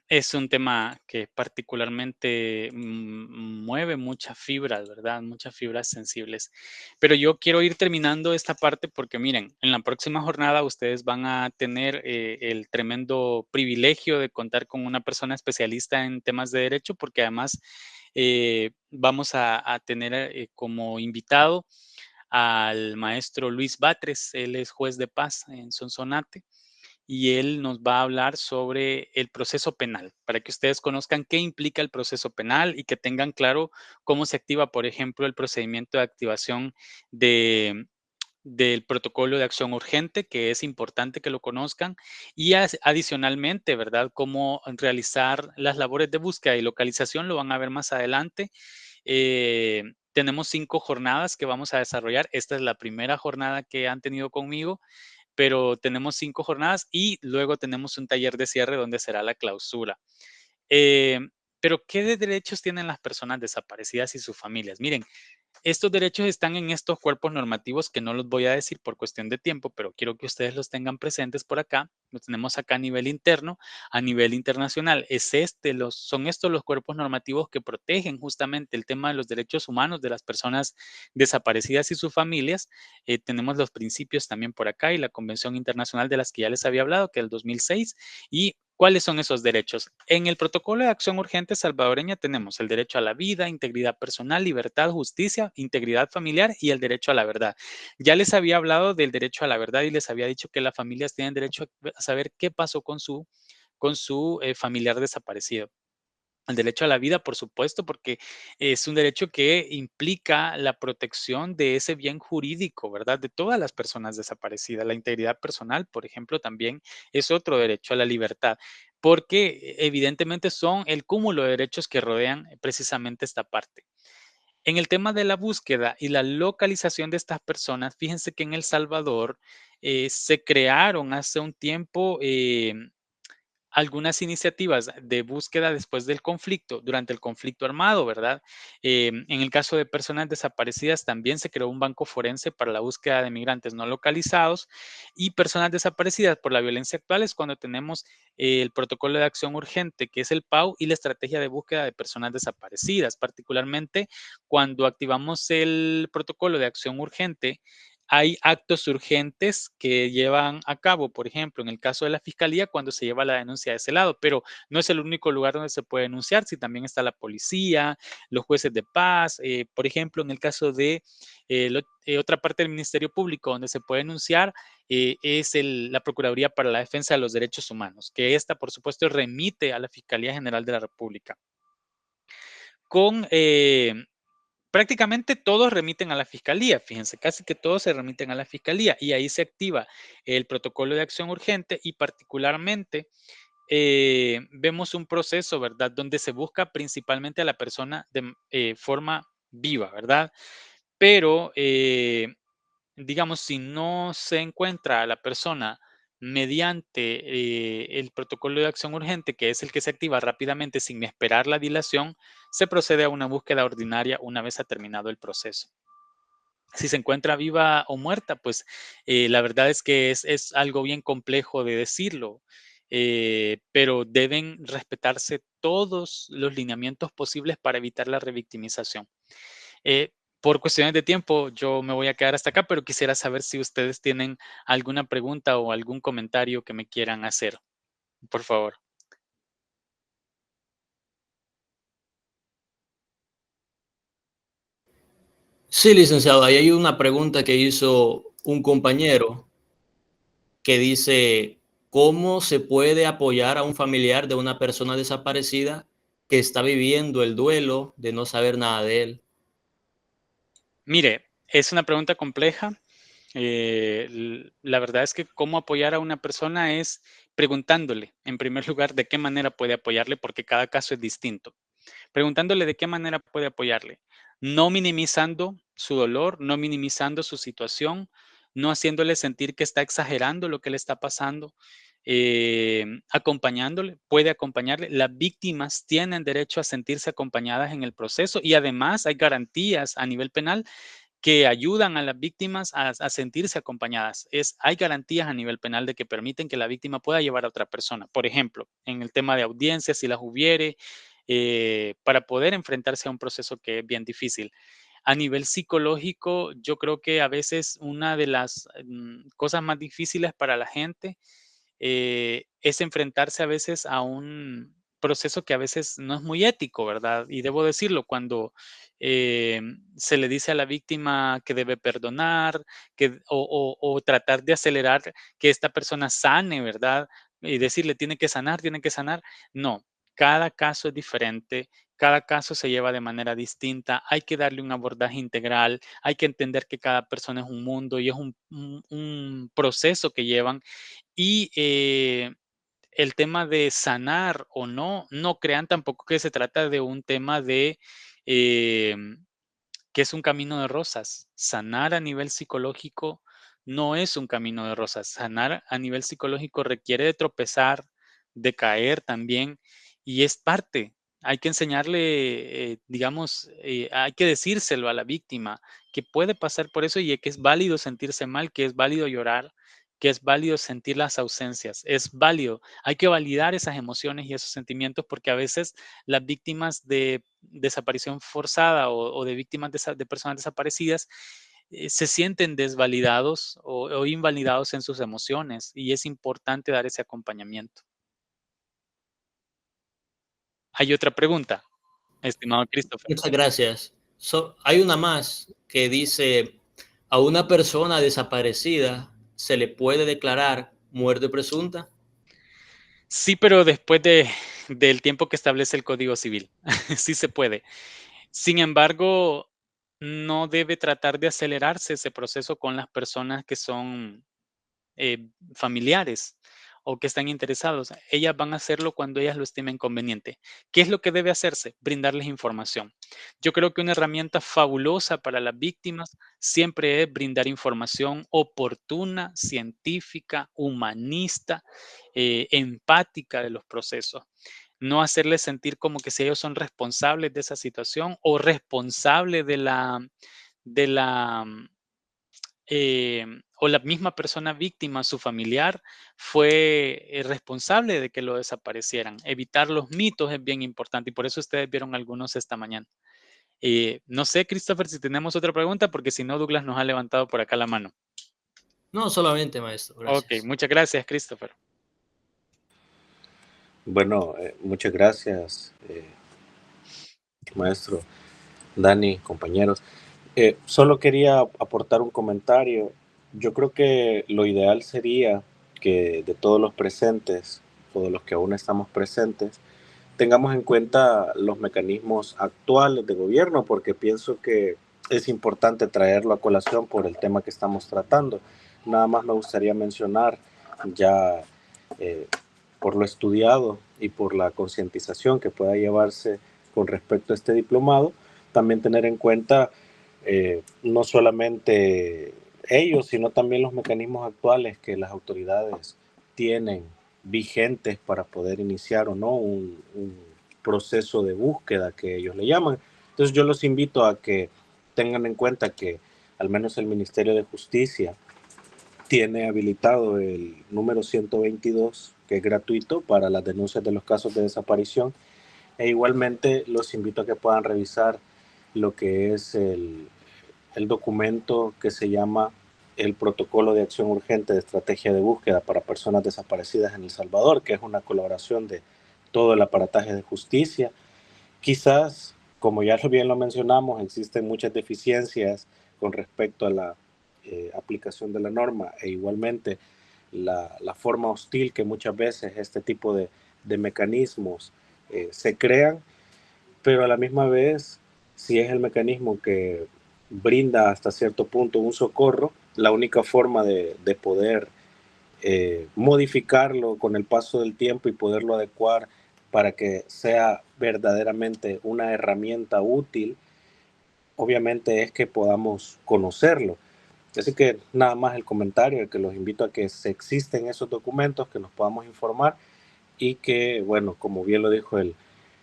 es un tema que particularmente mueve muchas fibras, ¿verdad? Muchas fibras sensibles. Pero yo quiero ir terminando esta parte porque miren, en la próxima jornada ustedes van a tener el tremendo privilegio de contar con una persona especialista en temas de derecho porque además vamos a tener como invitado al maestro Luis Batres. Él es juez de paz en Sonsonate. Y él nos va a hablar sobre el proceso penal, para que ustedes conozcan qué implica el proceso penal y que tengan claro cómo se activa, por ejemplo, el procedimiento de activación del protocolo de acción urgente, que es importante que lo conozcan, y adicionalmente, ¿verdad?, cómo realizar las labores de búsqueda y localización, lo van a ver más adelante. Tenemos 5 jornadas que vamos a desarrollar. Esta es la primera jornada que han tenido conmigo, pero tenemos 5 jornadas y luego tenemos un taller de cierre donde será la clausura. Pero, ¿qué derechos tienen las personas desaparecidas y sus familias? Miren, estos derechos están en estos cuerpos normativos que no los voy a decir por cuestión de tiempo, pero quiero que ustedes los tengan presentes por acá. Los tenemos acá a nivel interno, a nivel internacional. Son estos los cuerpos normativos que protegen justamente el tema de los derechos humanos de las personas desaparecidas y sus familias. Tenemos los principios también por acá y la Convención Internacional de las que ya les había hablado, que es el 2006, y ¿Cuáles son esos derechos? En el protocolo de acción urgente salvadoreña tenemos el derecho a la vida, integridad personal, libertad, justicia, integridad familiar y el derecho a la verdad. Ya les había hablado del derecho a la verdad y les había dicho que las familias tienen derecho a saber qué pasó con su familiar desaparecido. El derecho a la vida, por supuesto, porque es un derecho que implica la protección de ese bien jurídico, ¿verdad? De todas las personas desaparecidas. La integridad personal, por ejemplo, también es otro derecho a la libertad, porque evidentemente son el cúmulo de derechos que rodean precisamente esta parte. En el tema de la búsqueda y la localización de estas personas, fíjense que en El Salvador se crearon hace un tiempo algunas iniciativas de búsqueda después del conflicto, durante el conflicto armado, ¿verdad? En el caso de personas desaparecidas, también se creó un banco forense para la búsqueda de migrantes no localizados y personas desaparecidas por la violencia actual es cuando tenemos el protocolo de acción urgente, que es el PAU, y la estrategia de búsqueda de personas desaparecidas, particularmente cuando activamos el protocolo de acción urgente. Hay actos urgentes que llevan a cabo, por ejemplo, en el caso de la fiscalía, cuando se lleva la denuncia de ese lado, pero no es el único lugar donde se puede denunciar, si también está la policía, los jueces de paz, por ejemplo, en el caso de otra parte del Ministerio Público donde se puede denunciar, es la Procuraduría para la Defensa de los Derechos Humanos, que esta, por supuesto, remite a la Fiscalía General de la República. Prácticamente todos remiten a la fiscalía, fíjense, casi que todos se remiten a la fiscalía y ahí se activa el protocolo de acción urgente y particularmente vemos un proceso, ¿verdad? Donde se busca principalmente a la persona de forma viva, ¿verdad? Pero, digamos, si no se encuentra a la persona mediante el protocolo de acción urgente, que es el que se activa rápidamente sin esperar la dilación, se procede a una búsqueda ordinaria una vez ha terminado el proceso. Si se encuentra viva o muerta, pues la verdad es que es algo bien complejo de decirlo, pero deben respetarse todos los lineamientos posibles para evitar la revictimización. Por cuestiones de tiempo, yo me voy a quedar hasta acá, pero quisiera saber si ustedes tienen alguna pregunta o algún comentario que me quieran hacer, por favor. Sí, licenciado, ahí hay una pregunta que hizo un compañero que dice, ¿cómo se puede apoyar a un familiar de una persona desaparecida que está viviendo el duelo de no saber nada de él? Mire, es una pregunta compleja. La verdad es que cómo apoyar a una persona es preguntándole, en primer lugar, de qué manera puede apoyarle, porque cada caso es distinto. Preguntándole de qué manera puede apoyarle, no minimizando su dolor, no minimizando su situación, no haciéndole sentir que está exagerando lo que le está pasando, acompañándole, puede acompañarle. Las víctimas tienen derecho a sentirse acompañadas en el proceso y además hay garantías a nivel penal que ayudan a las víctimas a sentirse acompañadas. Hay garantías a nivel penal de que permiten que la víctima pueda llevar a otra persona. Por ejemplo, en el tema de audiencias, si las hubiere, para poder enfrentarse a un proceso que es bien difícil. A nivel psicológico, yo creo que a veces una de las cosas más difíciles para la gente es enfrentarse a veces a un proceso que a veces no es muy ético, ¿verdad? Y debo decirlo, cuando se le dice a la víctima que debe perdonar o tratar de acelerar que esta persona sane, ¿verdad? Y decirle, tiene que sanar. No, cada caso es diferente, cada caso se lleva de manera distinta, hay que darle un abordaje integral, hay que entender que cada persona es un mundo y es un proceso que llevan y el tema de sanar o no, no crean tampoco que se trata de un tema de que es un camino de rosas. Sanar a nivel psicológico no es un camino de rosas. Sanar a nivel psicológico requiere de tropezar, de caer también, y es parte. Hay que enseñarle, digamos, hay que decírselo a la víctima que puede pasar por eso y que es válido sentirse mal, que es válido llorar, que es válido sentir las ausencias, es válido. Hay que validar esas emociones y esos sentimientos porque a veces las víctimas de desaparición forzada o de víctimas de personas desaparecidas se sienten desvalidados o invalidados en sus emociones y es importante dar ese acompañamiento. Hay otra pregunta, estimado Christopher. Muchas gracias. Hay una más que dice, a una persona desaparecida se le puede declarar muerte presunta. Sí, pero después del tiempo que establece el Código Civil. Sí se puede. Sin embargo, no debe tratar de acelerarse ese proceso con las personas que son familiares o que están interesados. Ellas van a hacerlo cuando ellas lo estimen conveniente. ¿Qué es lo que debe hacerse? Brindarles información. Yo creo que una herramienta fabulosa para las víctimas siempre es brindar información oportuna, científica, humanista, empática de los procesos. No hacerles sentir como que si ellos son responsables de esa situación o responsables de la o la misma persona víctima, su familiar, fue responsable de que lo desaparecieran. Evitar los mitos es bien importante y por eso ustedes vieron algunos esta mañana. No sé, Christopher, si tenemos otra pregunta, porque si no, Douglas nos ha levantado por acá la mano. No, solamente, maestro. Gracias. Ok, muchas gracias, Christopher. Bueno, muchas gracias, maestro Dani, compañeros. Solo quería aportar un comentario. Yo creo que lo ideal sería que de todos los presentes o de los que aún estamos presentes, tengamos en cuenta los mecanismos actuales de gobierno, porque pienso que es importante traerlo a colación por el tema que estamos tratando. Nada más me gustaría mencionar, ya por lo estudiado y por la concientización que pueda llevarse con respecto a este diplomado, también tener en cuenta no solamente ellos, sino también los mecanismos actuales que las autoridades tienen vigentes para poder iniciar o no un proceso de búsqueda que ellos le llaman. Entonces yo los invito a que tengan en cuenta que al menos el Ministerio de Justicia tiene habilitado el número 122, que es gratuito para las denuncias de los casos de desaparición, e igualmente los invito a que puedan revisar lo que es el documento que se llama el Protocolo de Acción Urgente de Estrategia de Búsqueda para Personas Desaparecidas en El Salvador, que es una colaboración de todo el aparataje de justicia. Quizás, como ya bien lo mencionamos, existen muchas deficiencias con respecto a la aplicación de la norma e igualmente la forma hostil que muchas veces este tipo de mecanismos se crean, pero a la misma vez, si es el mecanismo que brinda hasta cierto punto un socorro, la única forma de poder modificarlo con el paso del tiempo y poderlo adecuar para que sea verdaderamente una herramienta útil, obviamente es que podamos conocerlo. Así que nada más el comentario, que los invito a que se existen esos documentos, que nos podamos informar y que, bueno, como bien lo dijo el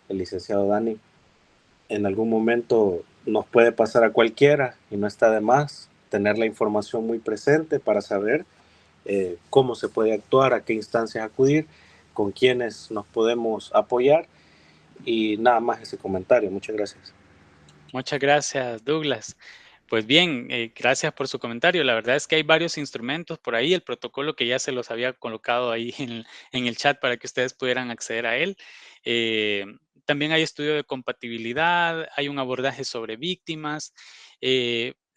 licenciado Dani, en algún momento nos puede pasar a cualquiera y no está de más tener la información muy presente para saber cómo se puede actuar, a qué instancias acudir, con quiénes nos podemos apoyar y nada más ese comentario. Muchas gracias. Muchas gracias, Douglas. Pues bien, gracias por su comentario. La verdad es que hay varios instrumentos por ahí, el protocolo que ya se los había colocado ahí en el chat para que ustedes pudieran acceder a él. También hay estudio de compatibilidad, hay un abordaje sobre víctimas.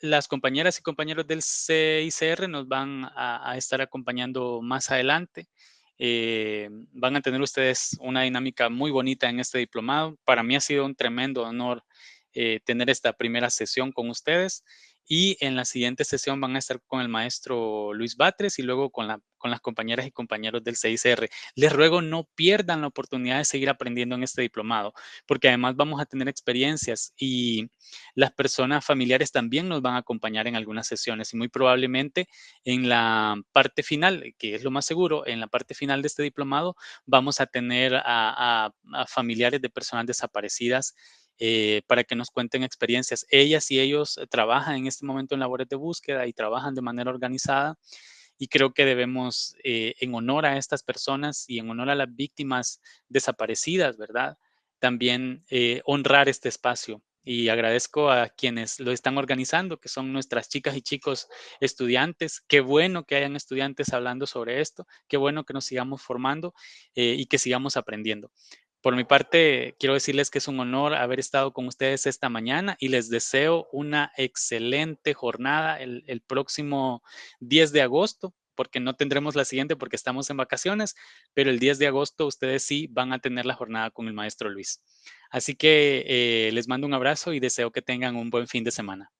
Las compañeras y compañeros del CICR nos van a estar acompañando más adelante. Van a tener ustedes una dinámica muy bonita en este diplomado. Para mí ha sido un tremendo honor tener esta primera sesión con ustedes y en la siguiente sesión van a estar con el maestro Luis Batres y luego con las compañeras y compañeros del CICR. Les ruego no pierdan la oportunidad de seguir aprendiendo en este diplomado, porque además vamos a tener experiencias y las personas familiares también nos van a acompañar en algunas sesiones y muy probablemente en la parte final, que es lo más seguro, en la parte final de este diplomado vamos a tener a familiares de personas desaparecidas para que nos cuenten experiencias. Ellas y ellos trabajan en este momento en labores de búsqueda y trabajan de manera organizada y creo que debemos, en honor a estas personas y en honor a las víctimas desaparecidas, ¿verdad? También honrar este espacio. Y agradezco a quienes lo están organizando, que son nuestras chicas y chicos estudiantes. Qué bueno que hayan estudiantes hablando sobre esto. Qué bueno que nos sigamos formando y que sigamos aprendiendo. Por mi parte, quiero decirles que es un honor haber estado con ustedes esta mañana y les deseo una excelente jornada el próximo 10 de agosto, porque no tendremos la siguiente porque estamos en vacaciones, pero el 10 de agosto ustedes sí van a tener la jornada con el maestro Luis. Así que les mando un abrazo y deseo que tengan un buen fin de semana.